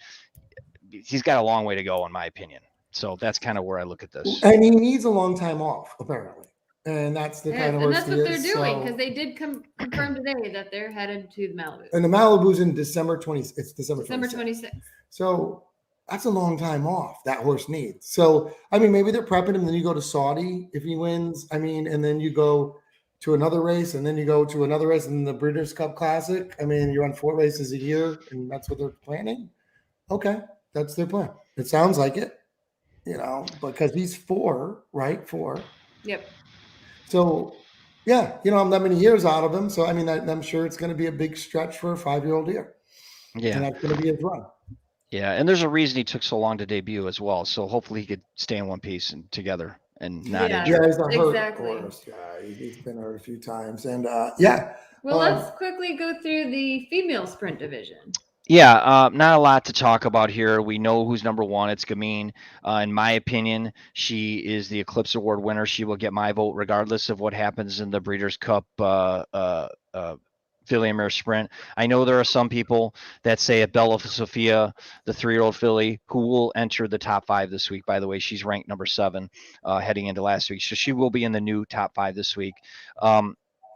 he's got a long way to go, in my opinion. So that's kind of where I look at this. And he needs a long time off, apparently. And that's the kind of horse that's what they're doing, because they did confirm today that they're headed to the Malibu. And the Malibu's in December 20th. It's December 26th. So that's a long time off that horse needs. So, I mean, maybe they're prepping him. Then you go to Saudi if he wins. I mean, and then you go to another race, and then you go to another race in the Breeders' Cup Classic. I mean, you run 4 races a year, and that's what they're planning. Okay. That's their plan. It sounds like it, because he's 4, right? 4. Yep. So, yeah, I'm not many years out of him. So, I mean, I'm sure it's going to be a big stretch for a 5-year-old deer. Yeah. And that's going to be his run. Yeah. And there's a reason he took so long to debut as well. So hopefully he could stay in one piece and together and not injured. Yeah, he's a hurt horse. Yeah, he's been hurt a few times. And, yeah. Well, let's quickly go through the female sprint division. Yeah, not a lot to talk about here. We know who's number 1. It's Gamine. In my opinion, she is the Eclipse Award winner. She will get my vote regardless of what happens in the Breeders' Cup filly and mare sprint. I know there are some people that say at Bella Sophia, the 3-year-old filly, who will enter the top 5 this week. By the way, she's ranked number 7 heading into last week. So she will be in the new top 5 this week.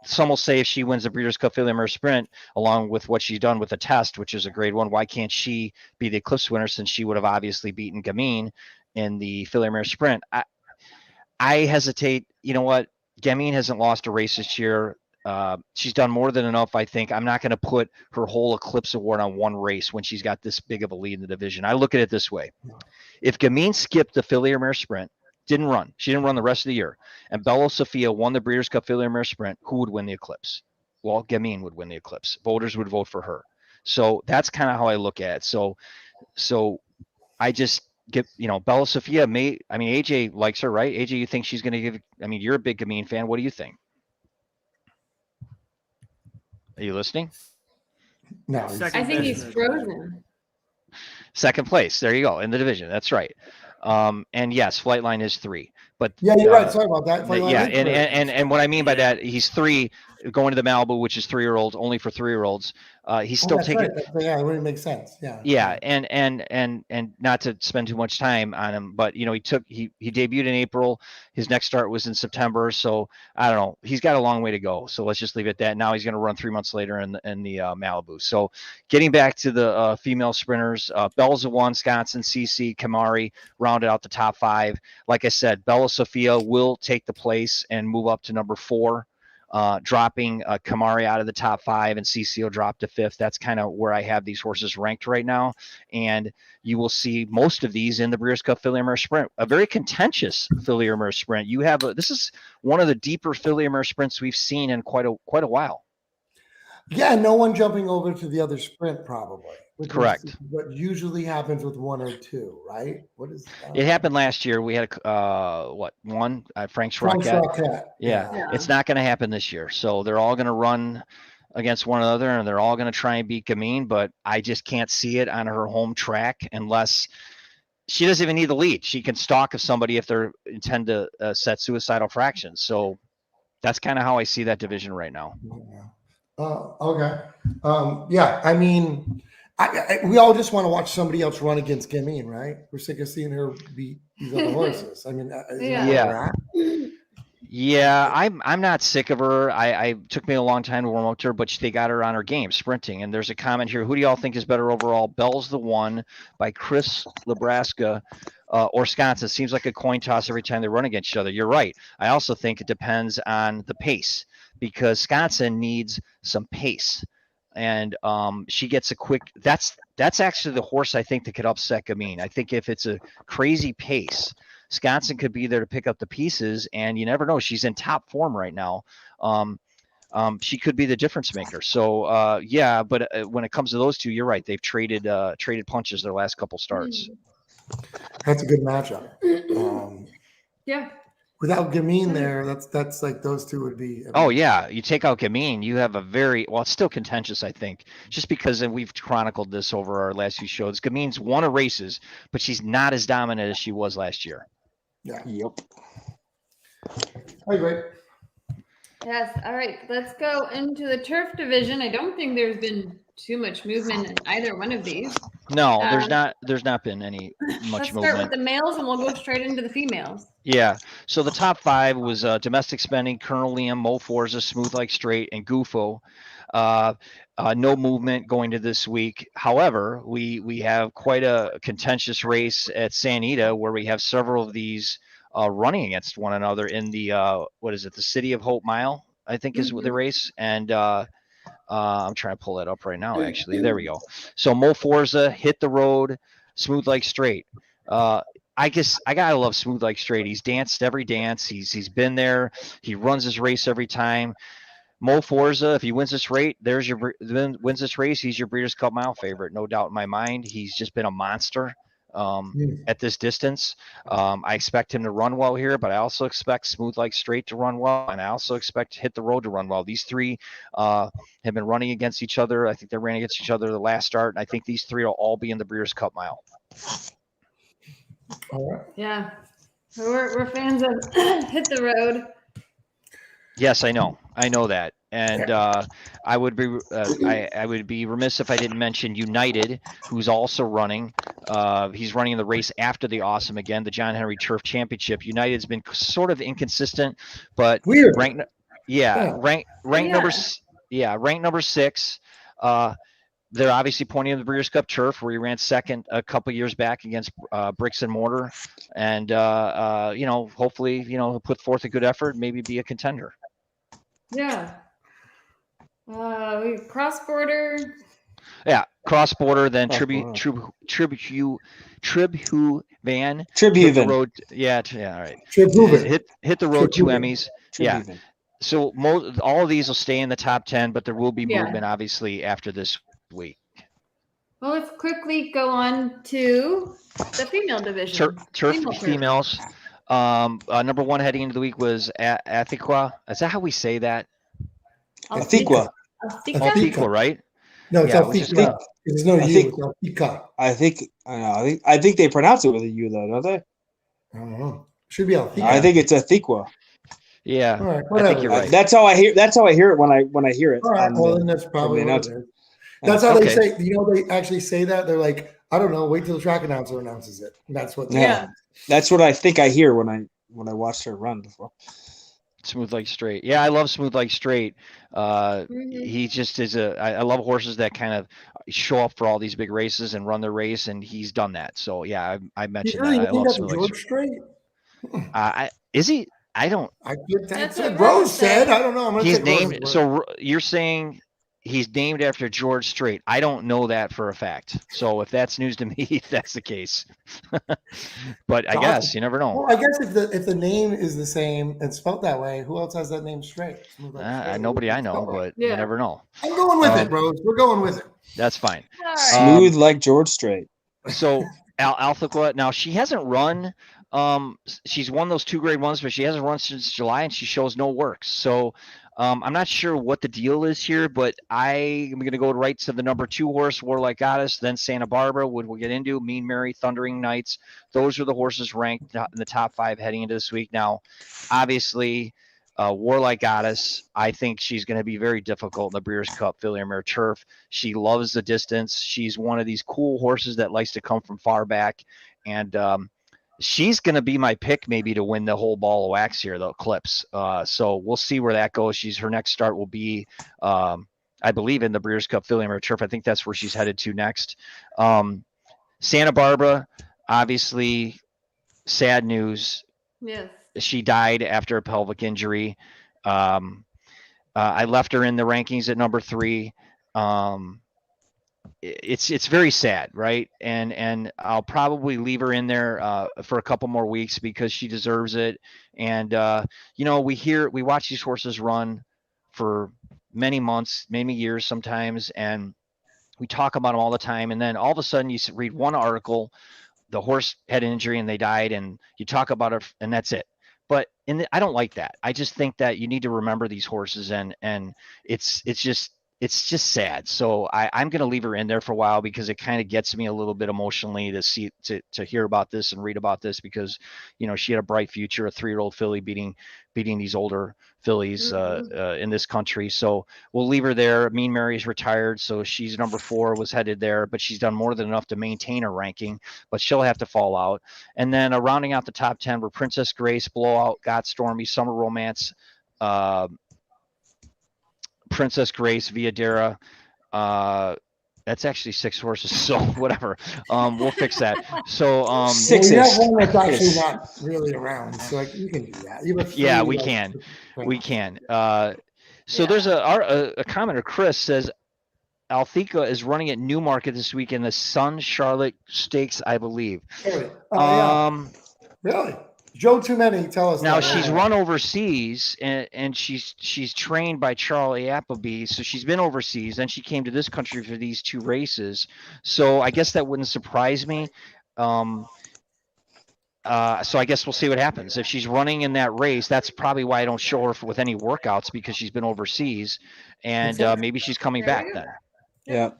Some will say if she wins the Breeders' Cup filly and mare sprint, along with what she's done with the test, which is a grade 1, why can't she be the Eclipse winner, since she would have obviously beaten Gamine in the filly and mare sprint? I hesitate. You know what? Gamine hasn't lost a race this year. She's done more than enough, I think. I'm not going to put her whole Eclipse Award on one race when she's got this big of a lead in the division. I look at it this way. If Gamine skipped the filly or mare sprint, she didn't run the rest of the year, and Bella Sophia won the Breeders' Cup filly or mare sprint, who would win the Eclipse? Well, Gamine would win the Eclipse. Voters would vote for her. So that's kind of how I look at it. So I just get, Bella Sophia AJ likes her, right? AJ, you think she's going to give, you're a big Gamine fan. What do you think? Are you listening? No, I think he's frozen. Second place. There you go, in the division. That's right. And yes, Flightline is 3. But yeah, you're right. Sorry about that. Yeah, and what I mean by that, he's 3 going to the Malibu, which is 3-year-olds, only for 3-year-olds. He's still taking. Right. Yeah, it really makes sense. Yeah. Yeah, and not to spend too much time on him, but he debuted in April. His next start was in September, so I don't know. He's got a long way to go. So let's just leave it at that. Now he's going to run 3 months later in the Malibu. So getting back to the female sprinters, Belza won, Sconson, CC, Kamari rounded out the top 5. Like I said, Bella Sophia will take the place and move up to number 4. Dropping Kamari out of the top 5, and CC will drop to 5th. That's kind of where I have these horses ranked right now. And you will see most of these in the Breeders' Cup filly or mare sprint, a very contentious filly or mare sprint. This is one of the deeper filly or mare sprints we've seen in quite a while. Yeah, no one jumping over to the other sprint, probably. Correct. What usually happens with 1 or 2, right? What is that? It happened last year. We had one Frank's Rocket. Yeah, it's not going to happen this year. So they're all going to run against one another, and they're all going to try and beat Gamine. But I just can't see it on her home track unless she doesn't even need the lead. She can stalk somebody if they intend to set suicidal fractions. So that's kind of how I see that division right now. Yeah. Okay. We all just want to watch somebody else run against Gamine, right? We're sick of seeing her beat these other horses. Yeah, I'm not sick of her. I took me a long time to warm up to her, but they got her on her game, sprinting. And there's a comment here. Who do y'all think is better overall? Bell's the One by Chris Nebraska or Sconson. Seems like a coin toss every time they run against each other. You're right. I also think it depends on the pace, because Sconson needs some pace. And she gets a quick. That's actually the horse I think that could upset Gamine. I think if it's a crazy pace, Sconson could be there to pick up the pieces, and you never know. She's in top form right now. She could be the difference maker. So but when it comes to those two, you're right. They've traded punches their last couple starts. That's a good matchup. Yeah. Without Gamine there, that's like those two would be. Oh yeah, you take out Gamine, you have it's still contentious, I think, just because we've chronicled this over our last few shows. Gamine's won a races, but she's not as dominant as she was last year. Yeah. Yep. I agree. Yes. All right. Let's go into the turf division. I don't think there's been too much movement in either one of these. No, there's not been any much movement. Let's start with the males, and we'll go straight into the females. Yeah. So the top 5 was Domestic Spending, Colonel Liam, Mo Forza, Smooth Like Straight, and Gufo. No movement going to this week. However, we have quite a contentious race at San Ita, where we have several of these running against one another in the the City of Hope Mile, I think is the race. And I'm trying to pull that up right now, actually. There we go. So Mo Forza hit the road, Smooth Like Straight. I guess I gotta love Smooth Like Straight. He's danced every dance. He's been there. He runs his race every time. Mo Forza, if he wins this race, he's your Breeders' Cup Mile favorite, no doubt in my mind. He's just been a monster at this distance. I expect him to run well here, but I also expect Smooth Like Straight to run well, and I also expect Hit the Road to run well. These three have been running against each other. I think they ran against each other the last start, and I think these three will all be in the Breeders' Cup Mile. All right. Yeah, we're fans of Hit the Road. Yes, I know that. And I would be remiss if I didn't mention United, who's also running. He's running in the race after the Awesome again, the John Henry Turf Championship. United's been sort of inconsistent, but Weird. ranked number 6. They're obviously pointing to the Breeders' Cup Turf, where he ran second a couple years back against Bricks and Mortar, and hopefully, he'll put forth a good effort, maybe be a contender. Yeah. Cross border. Yeah, cross border, then Cross-border. Tribhu Van. Tribhuvan. Hit the road. Yeah, all right. Tribhuvan. Hit the road, 2 Tribhuvan. Emmys. Yeah. Tribhuvan. So all of these will stay in the top 10, but there will be Yeah. movement obviously after this week. Well, let's quickly go on to the female division. Turf females. Number 1 heading into the week was Athiqua. Is that how we say that? Athiqua. Athiqua, right? No, it's Yeah, Alfiqa. There's no I U. think- It's Alfiqa. I think they pronounce it with a U though, don't they? I don't know. Should be Alfiqa. I think it's Athiqua. Yeah, All right, I think whatever. you're right. That's how I hear it when I hear it. All right, on well the- then that's probably from the what it announcer. is. That's how they Okay. say. They actually say that. They're like, I don't know. Wait till the track announcer announces it. And that's what. Yeah. That's what I think I hear when I watched her run before. Smooth Like Straight. Yeah, I love Smooth Like Straight. Mhm. He just is I love horses that kind of show up for all these big races and run their race, and he's done that. So yeah, I You mentioned really that. I think love that's Smooth Like George Straight. Straight? Is he? I don't. I think That's that's what what Rose Rose said. said. I don't know. I'm gonna He's take Rose's named. word. So you're saying he's named after George Strait? I don't know that for a fact. So if that's news to me, if that's the case. But I guess you never know. Well, I guess if the name is the same and spelled that way, who else has that name straight? Smooth Like Straight. Nobody I know, but you Yeah. never know. I'm going with it, Rose. We're going with it. That's fine. All right. Smooth like George Strait. So Alpha, now she hasn't run. She's won those 2 grade 1s, but she hasn't run since July, and she shows no works. So I'm not sure what the deal is here, but I am going to go right to the number 2 horse, Warlike Goddess, then Santa Barbara, what we'll get into, Mean Mary, Thundering Knights. Those are the horses ranked in the top 5 heading into this week. Now, obviously, Warlike Goddess, I think she's going to be very difficult in the Breeders' Cup Filly Mare Turf. She loves the distance. She's one of these cool horses that likes to come from far back, and she's going to be my pick maybe to win the whole ball of wax here, the Eclipse. So we'll see where that goes. Her next start will be, I believe, in the Breeders' Cup Filly Mare Turf. I think that's where she's headed to next. Santa Barbara, obviously, sad news. Yes. She died after a pelvic injury. I left her in the rankings at number 3. It's very sad, right? And I'll probably leave her in there for a couple more weeks because she deserves it. And we watch these horses run for many months, many years sometimes, and we talk about them all the time. And then all of a sudden you read one article, the horse had an injury and they died, and you talk about it and that's it. But I don't like that. I just think that you need to remember these horses, and it's just sad. So I'm going to leave her in there for a while because it kind of gets me a little bit emotionally to hear about this and read about this, because she had a bright future, a 3-year-old filly beating these older fillies in this country. So we'll leave her there. Mean Mary's retired, so she's number 4, was headed there, but she's done more than enough to maintain her ranking, but she'll have to fall out. And then rounding out the top 10 were Princess Grace, Blowout, Got Stormy, Summer Romance, Princess Grace, Viadera. That's actually 6 horses, so whatever. We'll fix that. So Well, Six you is- have one that's actually not really around, so you can do that. You have Yeah, three, we like, can. right. We can. So Yeah. there's a commenter, Chris, says Althika is running at Newmarket this week in the Sun Charlotte Stakes, I believe. Really? Oh, yeah. Really? Joe Too Many, tell us. Now that. she's run overseas, and she's trained by Charlie Appleby, so she's been overseas. Then she came to this country for these 2 races, so I guess that wouldn't surprise me. So I guess we'll see what happens. If she's running in that race, that's probably why I don't show her with any workouts, because she's been overseas, and maybe she's coming There back you go. then. Yeah.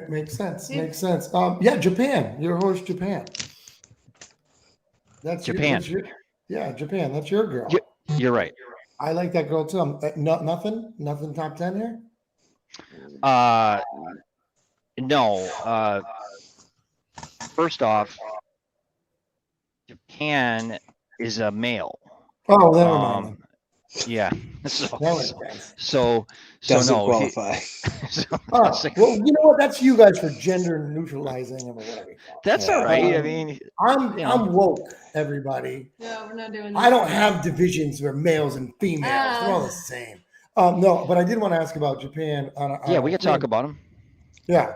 Makes sense. Yeah. Makes sense. Yeah, Japan. Your horse, Japan. That's Japan. yeah, Japan. That's your girl. Yeah. You're right. I like that girl too. Nothing top 10 here. No. First off, Japan is a male. Oh, never mind. Yeah. That makes sense. So Doesn't no. qualify. Well, you know what? That's you guys for gender neutralizing or whatever you call it. That's all right. I mean, I'm woke, everybody. No, we're not doing that. I don't have divisions where males and females. They're all the same. No, but I did want to ask about Japan. we could talk about him. Yeah.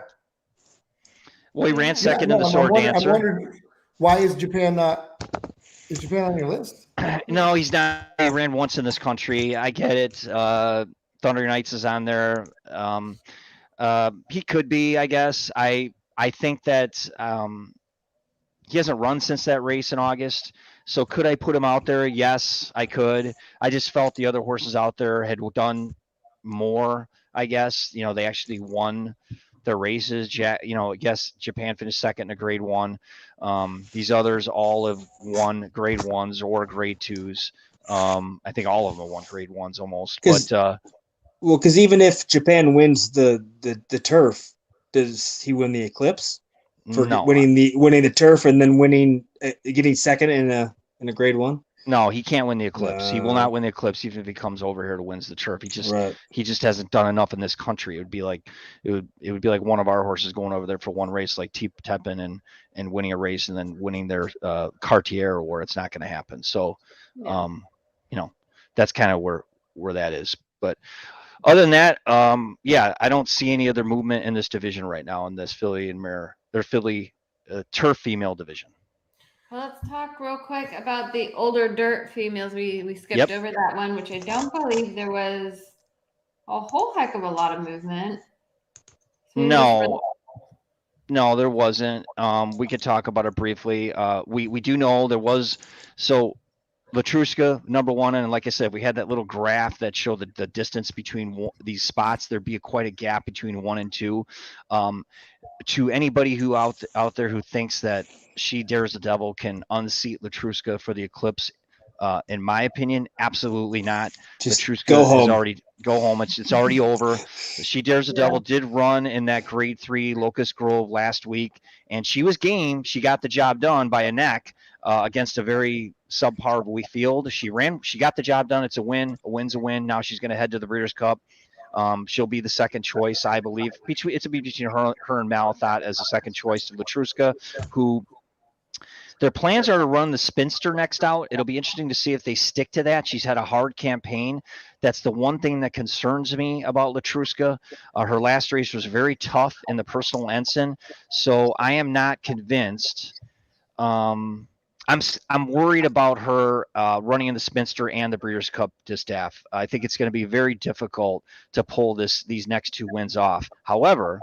Well, he ran second in the sword dancer. I'm wondering, why is Japan not? Is Japan on your list? No, he's not. He ran once in this country. I get it. Thunder Knights is on there. He could be, I guess. I think that he hasn't run since that race in August. So could I put him out there? Yes, I could. I just felt the other horses out there had done more, I guess. They actually won their races. I guess Japan finished second in a grade 1. These others all have won grade 1s or grade 2s. I think all of them have won grade 1s almost. But because even if Japan wins the turf, does he win the Eclipse for winning the turf and then getting second in a grade 1? No, he can't win the Eclipse. He will not win the Eclipse even if he comes over here to wins the turf. He just hasn't done enough in this country. It would be like one of our horses going over there for one race, like Tepin and winning a race and then winning their Cartier Award. It's not going to happen. So, that's kind of where that is. But other than that, I don't see any other movement in this division right now in this filly and mare. Their filly turf female division. Well, let's talk real quick about the older dirt females. We skipped over that one, which I don't believe there was a whole heck of a lot of movement. No, there wasn't. We could talk about it briefly. We do know there was. So Latruska, number 1, and like I said, we had that little graph that showed the distance between these spots. There'd be quite a gap between 1 and 2. To anybody who out there who thinks that She Dares the Devil can unseat Latruska for the Eclipse, in my opinion, absolutely not. Latruska go home. Go home. It's already over. She Dares the Devil did run in that grade 3 Locust Grove last week, and she was game. She got the job done by a neck against a very subpar field. She got the job done. It's a win. A win's a win. Now she's going to head to the Breeders' Cup. She'll be the second choice, I believe. It's between her and Malathot as a second choice to Latruska, who their plans are to run the Spinster next out. It'll be interesting to see if they stick to that. She's had a hard campaign. That's the one thing that concerns me about Latruska. Her last race was very tough in the Personal Ensign, so I am not convinced. I'm worried about her running in the Spinster and the Breeders' Cup Distaff. I think it's going to be very difficult to pull these next 2 wins off. However,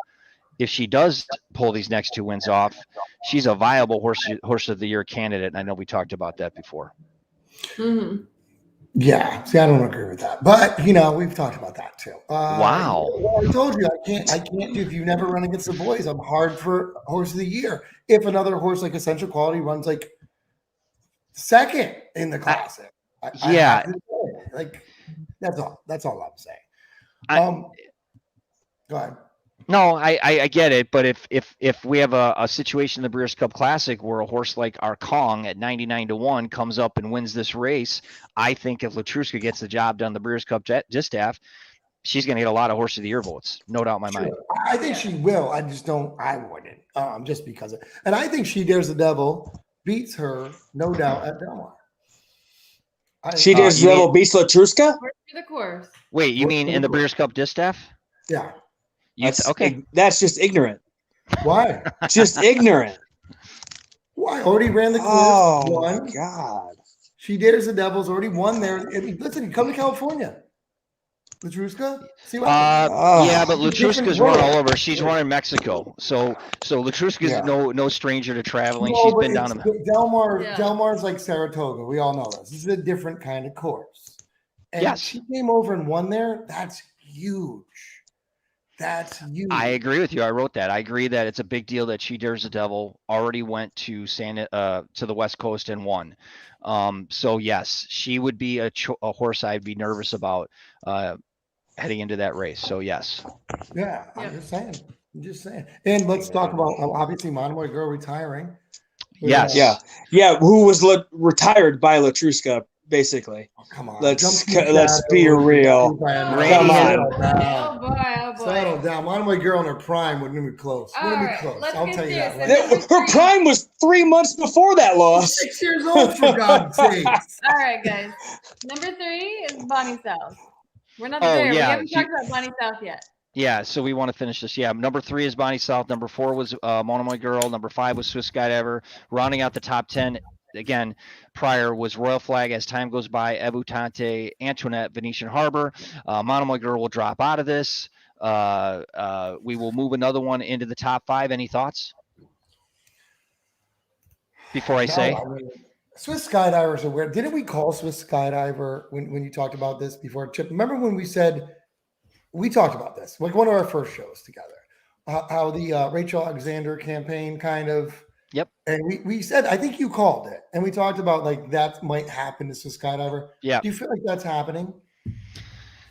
if she does pull these next 2 wins off, she's a viable horse of the year candidate. And I know we talked about that before. Mm-hmm. Yeah. See, I don't agree with that, but we've talked about that too. Wow. I told you I can't do. If you never run against the boys, I'm hard for horse of the year. If another horse like Essential Quality runs like second in the classic, that's all. That's all I'm saying. Go ahead. No, I get it, but if we have a situation in the Breeders' Cup Classic where a horse like our Kong at 99-1 comes up and wins this race, I think if Latruska gets the job done, the Breeders' Cup Distaff, she's going to get a lot of horse of the year votes, no doubt in my mind. I think she will. I wouldn't, just because and I think She Dares the Devil beats her, no doubt, at Delmar. She Dares the Devil beats Latruska? The course. Wait, you mean in the Breeders' Cup Distaff? Yeah. Okay. That's just ignorant. Why? Just ignorant. Why? Already ran the course. Oh, my God. She Dares the Devil's already won there. Listen, come to California. Latruska? See what yeah, but Latruska's run all over. She's run in Mexico. So Latruska's no stranger to traveling. She's been down in Delmar's like Saratoga. We all know this. This is a different kind of course. And she came over and won there. That's huge. That's huge. I agree with you. I wrote that. I agree that it's a big deal that She Dares the Devil already went to to the West Coast and won. So yes, she would be a horse I'd be nervous about heading into that race. So yes. Yeah, Yep. I'm just saying. And let's talk about obviously Monomoy Girl retiring. Yes. Yeah. Who was retired by Latruska, basically. Oh, come on. Let's be real. Come on. Oh boy, oh boy. Settle down. Monomoy Girl in her prime wouldn't even be close. All Wouldn't be right, close. let's I'll get tell you that. serious. Right? Her prime was 3 months before that loss. 6 years old, for God's sakes. All right, guys. Number 3 is Bonnie South. We're not Oh, there. yeah, We haven't talked about Bonnie South yet. Yeah, so we want to finish this. Yeah, number 3 is Bonnie South. Number 4 was Monomoy Girl. Number 5 was Swiss Skydiver. Rounding out the top 10, again, prior was Royal Flag. As time goes by, Ebutante, Antoinette, Venetian Harbor. Monomoy Girl will drop out of this. We will move another one into the top 5. Any thoughts? Before I say. No, I mean, Swiss Skydivers are weird. Didn't we call Swiss Skydiver when you talked about this before, Chip? Remember when we said, we talked about this, like one of our first shows together, how the Rachel Alexander campaign kind of, Yep. And we said, I think you called it, and we talked about like that might happen to Swiss Skydiver. Yeah. Do you feel like that's happening?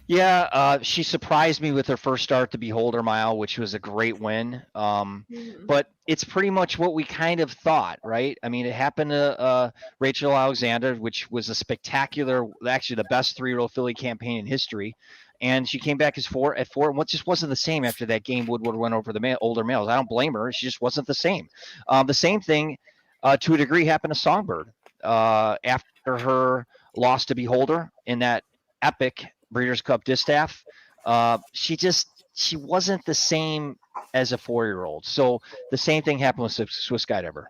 Yeah, she surprised me with her first start, the Beholder Mile, which was a great win. But it's pretty much what we kind of thought, right? I mean, it happened to Rachel Alexander, which was a spectacular, actually the best 3-year-old filly campaign in history. And she came back at 4, and what just wasn't the same after that game Woodward went over the older males. I don't blame her. She just wasn't the same. The same thing, to a degree, happened to Songbird after her loss to Beholder in that epic Breeders' Cup Distaff. She wasn't the same as a 4-year-old. So the same thing happened with Swiss Skydiver.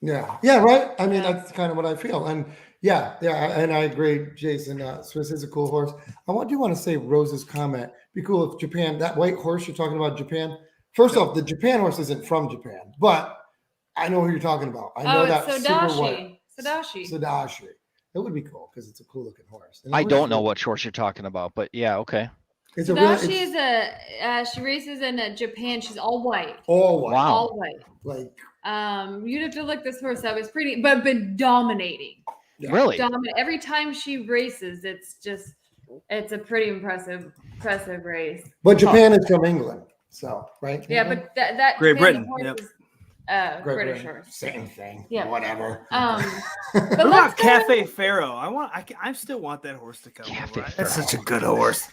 Yeah, right. I mean, that's kind of what I feel. And yeah, and I agree, Jason. Swiss is a cool horse. I do want to say Rose's comment. Be cool if Japan, that white horse you're talking about, Japan. First off, the Japan horse isn't from Japan, but I know who you're talking about. I know that super white. Sadashi. That would be cool because it's a cool looking horse. I don't know what horse you're talking about, but yeah, okay. It's she races in Japan. She's all white. All white. Wow. All white. Like you'd have to look this horse up. It's pretty, but been dominating. Yeah. Really? Every time she races, it's a pretty impressive race. But Japan is from England, so right? Yeah, England? but that Great Japan, Britain, the horse yep. is, Great British Britain. horse. Same thing. Yeah. Whatever. But What about let's go- Cafe Pharaoh? I still want that horse to come Cafe over. That's Pharaoh. such a good horse.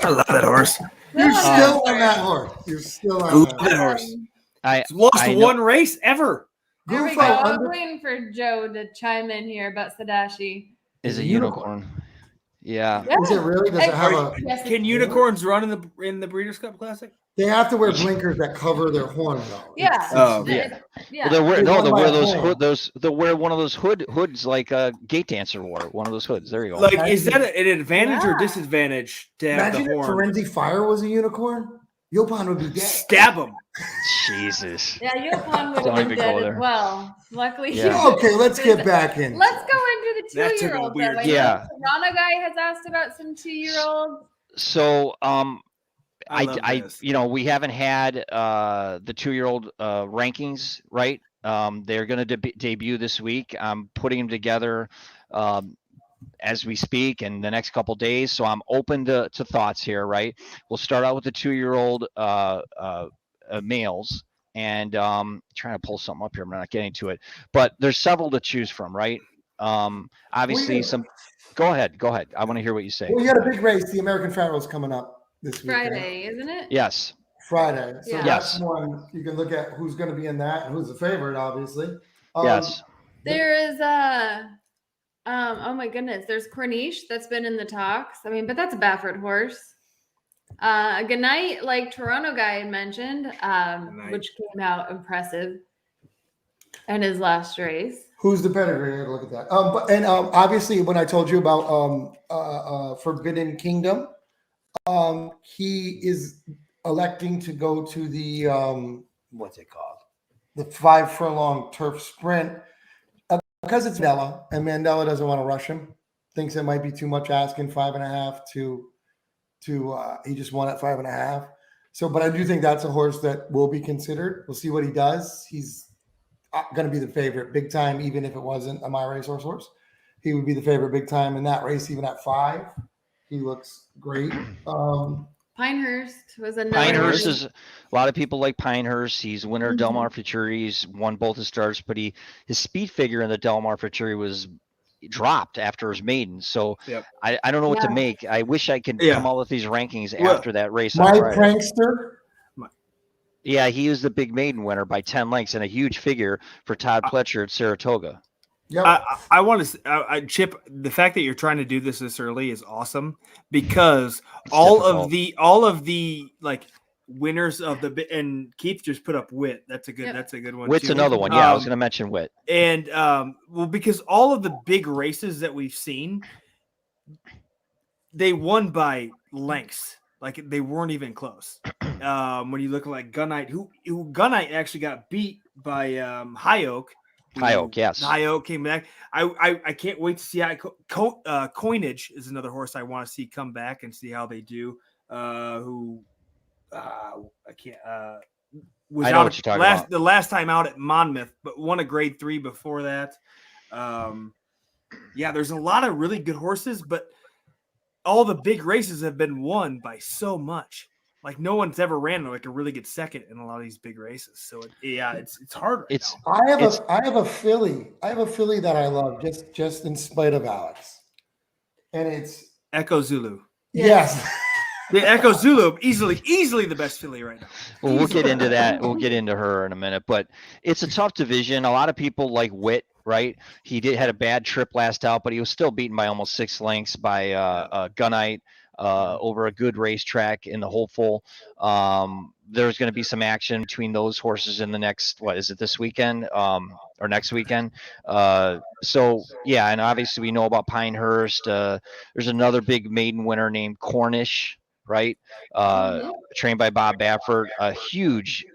I love that horse. You're still on that horse. You're still on Love that. that horse. I He's lost I know- one race ever. There we Goofo go. I was under- waiting for Joe to chime in here about Sadashi. is a unicorn. Yeah. Is it really? Does it have a? Yes, Can unicorns run in the Breeders' Cup Classic? They have to wear blinkers that cover their horn, though. Yeah. Oh, yeah. Yeah. Well, They they'll won wear by a those point. they'll wear one of those hoods like a gate dancer wore. One of those hoods. There you go. Like, is that an advantage or Yeah. disadvantage to have Imagine the if horn? Ferenzi Fire was a unicorn. Yopan would be dead. Stab him. Jesus. Yeah, Yopan would Don't have been even go dead there. as well. Luckily, Yeah. Okay, let's get back in. Let's go into the That took a 2-year-old. weird- Yeah. Toronto guy has asked about some 2-year-olds. So I love this. we haven't had the 2-year-old rankings, right? They're going to debut this week. I'm putting them together as we speak in the next couple days. So I'm open to thoughts here, right? We'll start out with the 2-year-old males, and trying to pull something up here. I'm not getting to it, but there's several to choose from, right? Obviously some. Go ahead. I want to hear what you say. Well, you got a big race. The American Pharaoh's coming up this week. Friday, isn't it? Yes. Friday. So Yeah. that's Yes. one you can look at who's going to be in that and who's the favorite, obviously. Yes. There is oh my goodness, there's Corniche that's been in the talks. I mean, but that's a Baffert horse. Good night, like Toronto guy had mentioned, which came out impressive in his last race. Who's the pedigree? I gotta look at that. Obviously, when I told you about Forbidden Kingdom, he is electing to go to the what's it called? The 5 furlong turf sprint because it's Mandela, and Mandela doesn't want to rush him. Thinks it might be too much asking 5.5 to he just won at 5.5. So, but I do think that's a horse that will be considered. We'll see what he does. He's going to be the favorite big time, even if it wasn't a My Racehorse horse. He would be the favorite big time in that race, even at 5. He looks great. Pinehurst was another. Pinehurst is a lot of people like Pinehurst. He's winner of Del Mar Futuri. He's won both his starts, but his speed figure in the Del Mar Futuri was dropped after his maiden. So I don't know what to make. I wish I could come out with these rankings after that race. My prankster. Yeah, he was the big maiden winner by 10 lengths and a huge figure for Todd Pletcher at Saratoga. Yep. I want to Chip. The fact that you're trying to do this early is awesome because all of the like winners of the and Keith just put up Wit. That's a good one. Wit's too. Another one. Yeah, I was going to mention Wit. And well, because all of the big races that we've seen, they won by lengths. Like they weren't even close. When you look at like Gunite, who Gunite actually got beat by High Oak. High Oak, yes. High Oak came back. I can't wait to see how Coinage is another horse I want to see come back and see how they do. I can't. Was I know out what you're talking about. The last time out at Monmouth, but won a grade 3 before that. Yeah, there's a lot of really good horses, but all the big races have been won by so much. Like no one's ever ran like a really good second in a lot of these big races. So it's hard. I have a filly that I love just in spite of Alex, and it's Echo Zulu. Yes. The Echo Zulu, easily the best filly right now. Well, we'll get into that. We'll get into her in a minute, but it's a tough division. A lot of people like Wit, right? He had a bad trip last out, but he was still beaten by almost 6 lengths by Gunite over a good racetrack in the Hopeful. There's going to be some action between those horses in the next, this weekend or next weekend? So, yeah, and obviously we know about Pinehurst. There's another big maiden winner named Cornish, right? Trained by Bob Baffert, a huge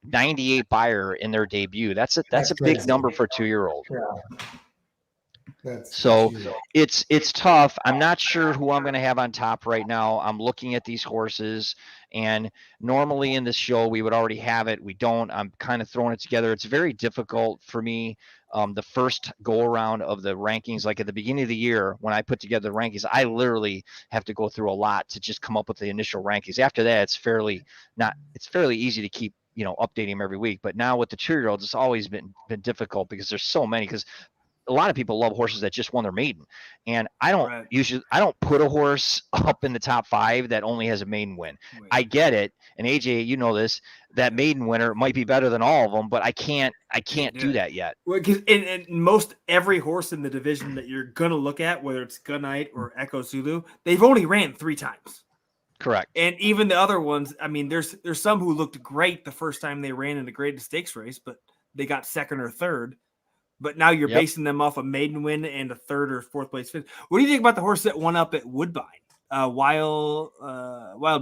98 buyer in their debut. That's a big number for a 2-year-old. So it's tough. I'm not sure who I'm going to have on top right now. I'm looking at these horses, and normally in this show we would already have it. We don't. I'm kind of throwing it together. It's very difficult for me. The first go around of the rankings, like at the beginning of the year when I put together the rankings, I literally have to go through a lot to just come up with the initial rankings. After that, it's fairly easy to keep updating them every week. But now with the 2-year-olds, it's always been difficult because there's so many. Because a lot of people love horses that just won their maiden, and I don't put a horse up in the top 5 that only has a maiden win. Right. I get it, and AJ, you know this, that maiden winner might be better than all of them, but I can't do that yet. Well, because in most every horse in the division that you're gonna look at, whether it's Gunite or Echo Zulu, they've only ran 3 times. Correct. And even the other ones, I mean, there's some who looked great the first time they ran in a graded stakes race, but they got 2nd or 3rd. But now you're basing them off a maiden win and a 3rd or 4th place finish. What do you think about the horse that won up at Woodbine? Wild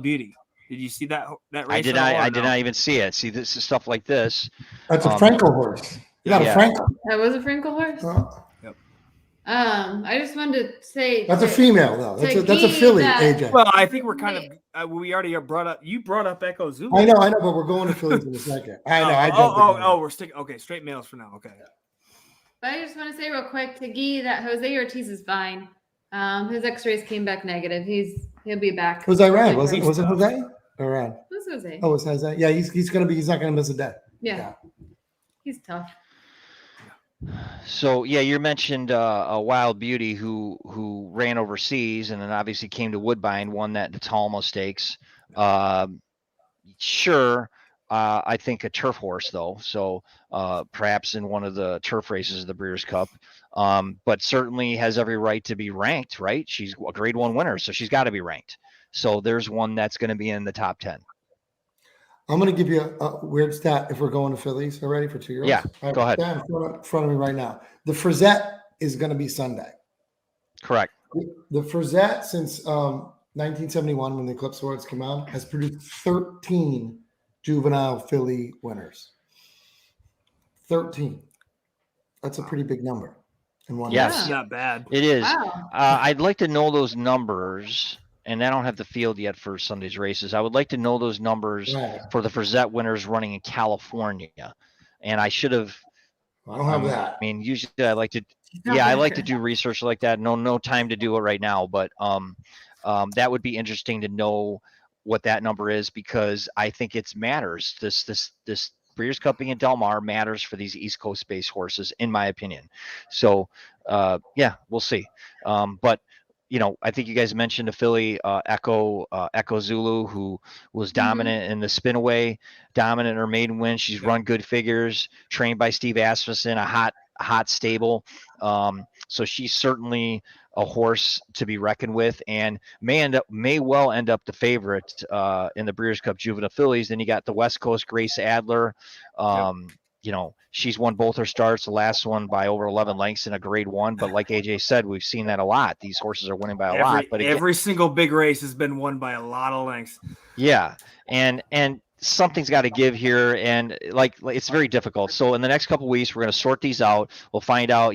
Beauty. Did you see that race? I did not even see it. See, this is stuff like this. That's a Frankel horse. You got a Frankel. That was a Frankel horse. Yep. I just wanted to say that's a female though. That's a filly, AJ. Well, I think we're kind of we already brought up. You brought up Echo Zulu. I know, but we're going to fillies in a second. I know. We're sticking. Okay, straight males for now. Okay. But I just want to say real quick to Guy that Jose Ortiz is fine. His X-rays came back negative. He'll be back. Was Iran? Was it Jose? Iran. It was Jose. Oh, it was Jose. Yeah, he's not gonna miss a day. Yeah. He's tough. So yeah, you mentioned a Wild Beauty who ran overseas and then obviously came to Woodbine, won that Talma Stakes. Sure. I think a turf horse though, so perhaps in one of the turf races of the Breeders' Cup, but certainly has every right to be ranked, right? She's a grade 1 winner, so she's got to be ranked. So there's one that's going to be in the top 10. I'm going to give you a weird stat if we're going to fillies already for 2 years. Yeah, go ahead. In front of me right now. The Frizette is going to be Sunday. Correct. The Frizette since 1971 when the Eclipse Awards came out has produced 13 juvenile filly winners. 13. That's a pretty big number in one. Yes, not bad. It is. Wow. I'd like to know those numbers and I don't have the field yet for Sunday's races. I would like to know those numbers for the Frazette winners running in California. And I should have. I don't have that. I mean, usually I like to. Yeah, I like to do research like that. No time to do it right now, but that would be interesting to know what that number is, because I think it matters. This Breeders' Cup being in Del Mar matters for these East Coast based horses, in my opinion. So yeah, we'll see. But I think you guys mentioned a filly, Echo Zulu, who was dominant in the spinaway, dominant in her maiden win. She's run good figures, trained by Steve Asmussen, a hot stable. So she's certainly a horse to be reckoned with, and may well end up the favorite in the Breeders' Cup Juvenile Fillies. Then you got the West Coast Grace Adler. She's won both her starts, the last one by over 11 lengths in a grade 1. But like AJ said, we've seen that a lot. These horses are winning by a lot. But again, every single big race has been won by a lot of lengths. Yeah, and something's got to give here, and like it's very difficult. So in the next couple of weeks, we're going to sort these out. We'll find out,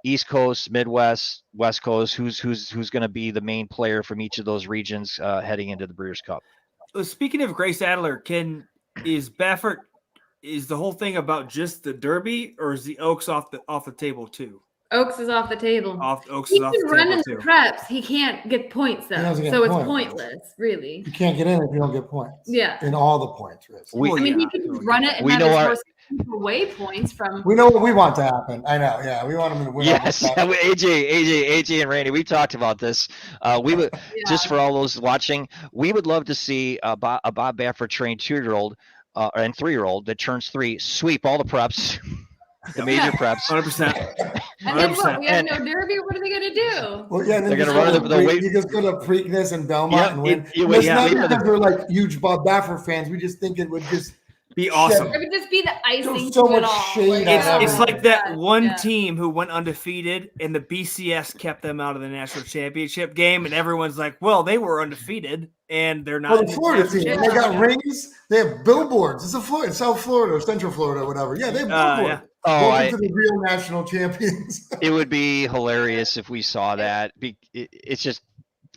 East Coast, Midwest, West Coast, who's going to be the main player from each of those regions heading into the Breeders' Cup. Speaking of Grace Adler, is the whole thing about just the Derby, or is the Oaks off the table too? Oaks is off the table. Oaks He is off can the run table in too. the preps. He can't get points though, so it's pointless, really. You can't get in if you don't get points. Yeah, in all the points. he can run it and have his horse away points from. We know what we want to happen. I know. Yeah, we want him to win. Yes, AJ, and Randy, we talked about this. We would just for all those watching, we would love to see a Bob Baffert trained 2-year-old and 3-year-old that turns 3 sweep all the preps. The major preps, 100%. And then what? We have no Derby. What are they going to do? Well, yeah, they're going to run the weight. You just go to Preakness and Belmont and win. It's not because we're like huge Bob Baffert fans. We just think it would just be awesome. It would just be the icing so to much it all. shade. It's like that one team who went undefeated, and the BCS kept them out of the national championship game, and everyone's like, "Well, they were undefeated, and they're not." Well, the Florida team, they got rings. They have billboards. It's South Florida or Central Florida or whatever. Yeah, they have billboards. Welcome to the real national champions. It would be hilarious if we saw that. It's just,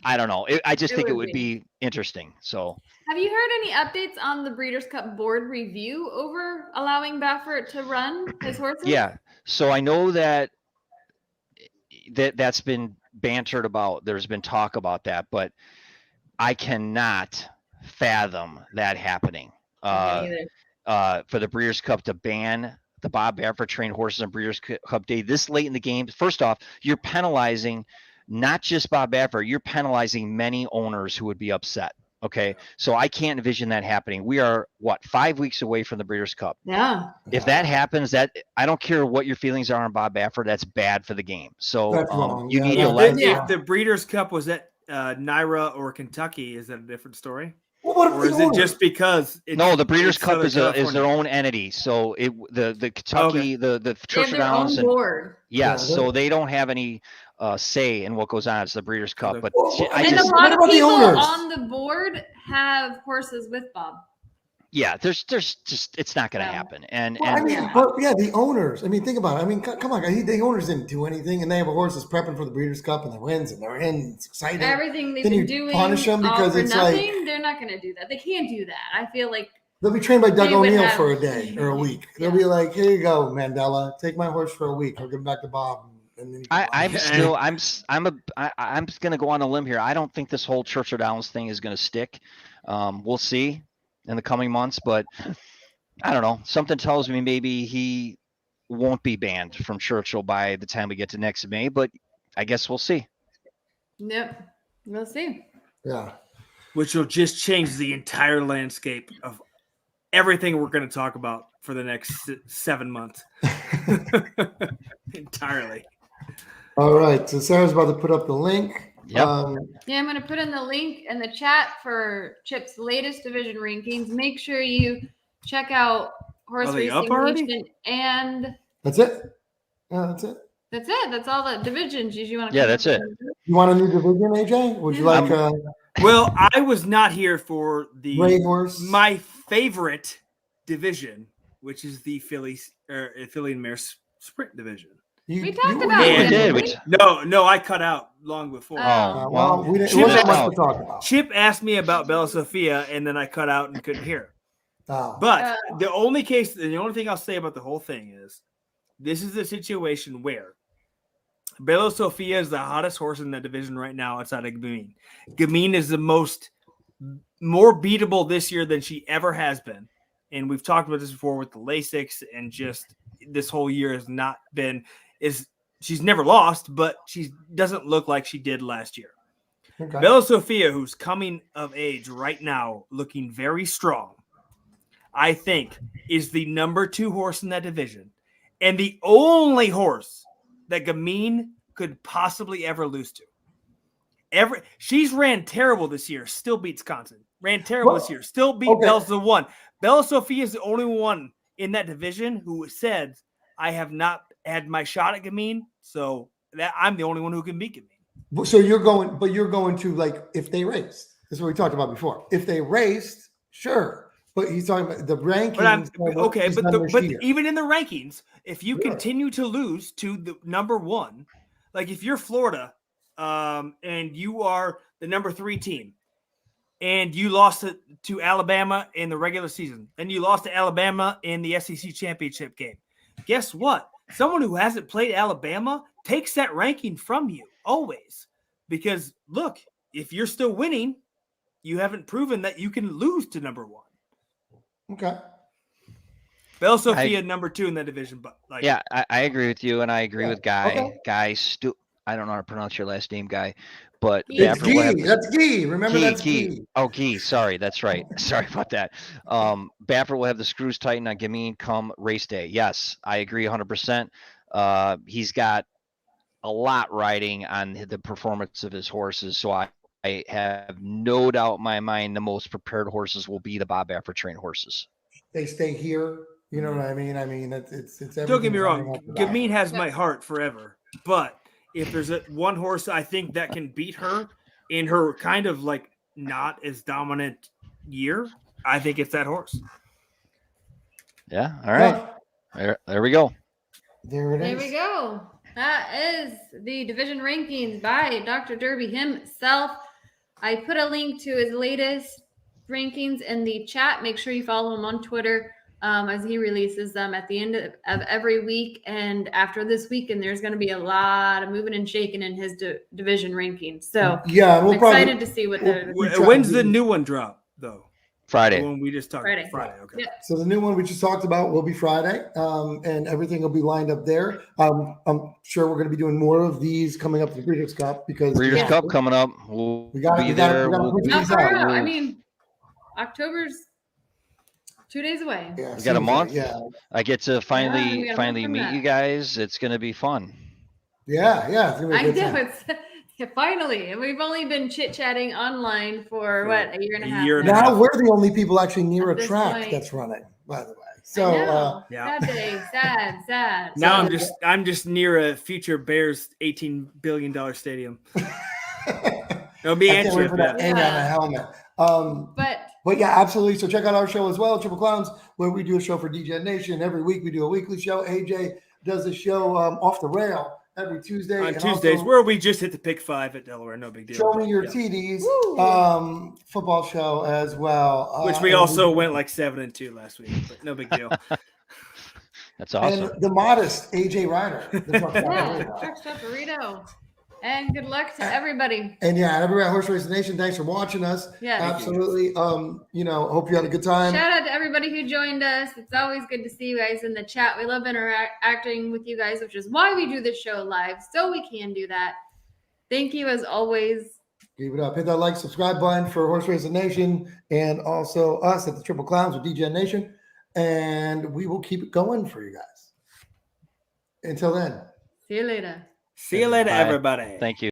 I don't know. I just think it would be interesting. So, have you heard any updates on the Breeders' Cup board review over allowing Baffert to run his horses? Yeah. So I know that's been bantered about. There's been talk about that, but I cannot fathom that happening. For the Breeders' Cup to ban the Bob Baffert trained horses on Breeders' Cup Day this late in the game. First off, you're penalizing not just Bob Baffert, you're penalizing many owners who would be upset. Okay. So I can't envision that happening. We are 5 weeks away from the Breeders' Cup. Yeah. If that happens, I don't care what your feelings are on Bob Baffert, that's bad for the game. So you need to let. If the Breeders' Cup was at Naira or Kentucky, is that a different story? Well, or is it just because? No, the Breeders' Cup is their own entity. So the Kentucky, the Churchill Downs, and board. Yes, so they don't have any say in what goes on. It's the Breeders' Cup, but a lot of people on the board have horses with Bob. Yeah, there's just it's not going to happen. The owners. I mean, think about it. I mean, come on, the owners didn't do anything, and they have a horse that's prepping for the Breeders' Cup, and they wins, and they're in. It's exciting. Everything they've been doing, punish them because it's nothing. They're not going to do that. They can't do that. I feel like they'll be trained by Doug O'Neill for a day or a week. They'll be like, "Here you go, Mandela. Take my horse for a week. I'll give him back to Bob." And then I'm going to go on a limb here. I don't think this whole Churchill Downs thing is going to stick. We'll see in the coming months, but I don't know. Something tells me maybe he won't be banned from Churchill by the time we get to next May, but I guess we'll see. Yep. We'll see. Yeah. Which will just change the entire landscape of everything we're going to talk about for the next 7 months. Entirely. All right. So Sarah's about to put up the link. Yep. I'm going to put in the link in the chat for Chip's latest division rankings. Make sure you check out HorseRacingNation and that's it. Yeah, that's it. That's it. That's all the divisions you want to. Yeah, that's it. You want a new division, AJ? Would you like? Well, I was not here for my favorite division, which is the Philly and Mare Sprint division. We talked were about here. We did. No, I cut out long before. Oh, well, we didn't. It Chip wasn't much out. to talk about. Chip asked me about Bella Sophia, and then I cut out and couldn't hear. Oh. But the only thing I'll say about the whole thing is, this is a situation where Bella Sophia is the hottest horse in the division right now outside of Gamine. Gamine is the more beatable this year than she ever has been. And we've talked about this before with the Lasix, and just this whole year has not been she's never lost, but she doesn't look like she did last year. Okay. Bella Sophia, who's coming of age right now, looking very strong, I think is the number 2 horse in that division, and the only horse that Gamine could possibly ever lose to. She's ran terrible this year, still beats Conson. Ran terrible this year, still beat Bella 1. Bella Sophia is the only one in that division who said, I have not had my shot at Gamine, so that I'm the only one who can beat Gamine. So you're going to, like, if they raced. This is what we talked about before. If they raced, sure. But he's talking about the rankings. But even in the rankings, if you continue to lose to the number 1, like if you're Florida, and you are the number 3 team, and you lost to Alabama in the regular season, and you lost to Alabama in the SEC championship game, guess what? Someone who hasn't played Alabama takes that ranking from you always, because look, if you're still winning, you haven't proven that you can lose to number 1. Okay. Bella Sophia number 2 in that division, but I agree with you, and I agree with Guy. Okay. Guy, I don't know how to pronounce your last name, Guy, but It's Gee. That's Gee. Remember, that's Gee. Oh, Gee. Sorry, that's right. Sorry about that. Baffert will have the screws tightened on Gamine come race day. Yes, I agree 100%. He's got a lot riding on the performance of his horses, so I have no doubt in my mind the most prepared horses will be the Bob Baffert trained horses. They stay here. You know what I mean? I mean, it's don't get me wrong. Gamine has my heart forever, but if there's one horse I think that can beat her in her kind of like not as dominant year, I think it's that horse. Yeah. All right. There we go. There we go. That is the division rankings by Dr. Derby himself. I put a link to his latest rankings in the chat. Make sure you follow him on Twitter as he releases them at the end of every week. And after this weekend, there's going to be a lot of moving and shaking in his division rankings. So yeah, I'm excited to see what when's the new one drop, though? Friday. The one we just talked about. Friday. Okay. Yep. So the new one we just talked about will be Friday, and everything will be lined up there. I'm sure we're going to be doing more of these coming up to the Breeders' Cup because Breeders' Cup coming up. We'll be there. I mean, October's 2 days away. Yeah, we got a month. Yeah, I get to finally meet you guys. It's going to be fun. Yeah. It's gonna be a good time. It's finally, and we've only been chit-chatting online for what, a year and a half. Now we're the only people actually near a track that's running, by the way. So sad day, sad. Now I'm just near a future Bears $18 billion stadium. It'll be answered for that. And on a helmet. But yeah, absolutely. So check out our show as well, Triple Clowns, where we do a show for DJ Nation. Every week we do a weekly show. AJ does a show off the rail every Tuesday. On Tuesdays, where we just hit the pick 5 at Delaware. No big deal. Show me your TDs. Football show as well. Which we also went like 7-2 last week, but no big deal. That's awesome. And the modest AJ Ryder. Truck Stop Burrito. And good luck to everybody. And everybody at Horse Racing Nation, thanks for watching us. Yeah, absolutely. Hope you had a good time. Shout out to everybody who joined us. It's always good to see you guys in the chat. We love interacting with you guys, which is why we do this show live, so we can do that. Thank you as always. Keep it up. Hit that like, subscribe button for Horse Racing Nation and also us at the Triple Clowns with DJ Nation. And we will keep it going for you guys. Until then. See you later. See you later, everybody. Thank you.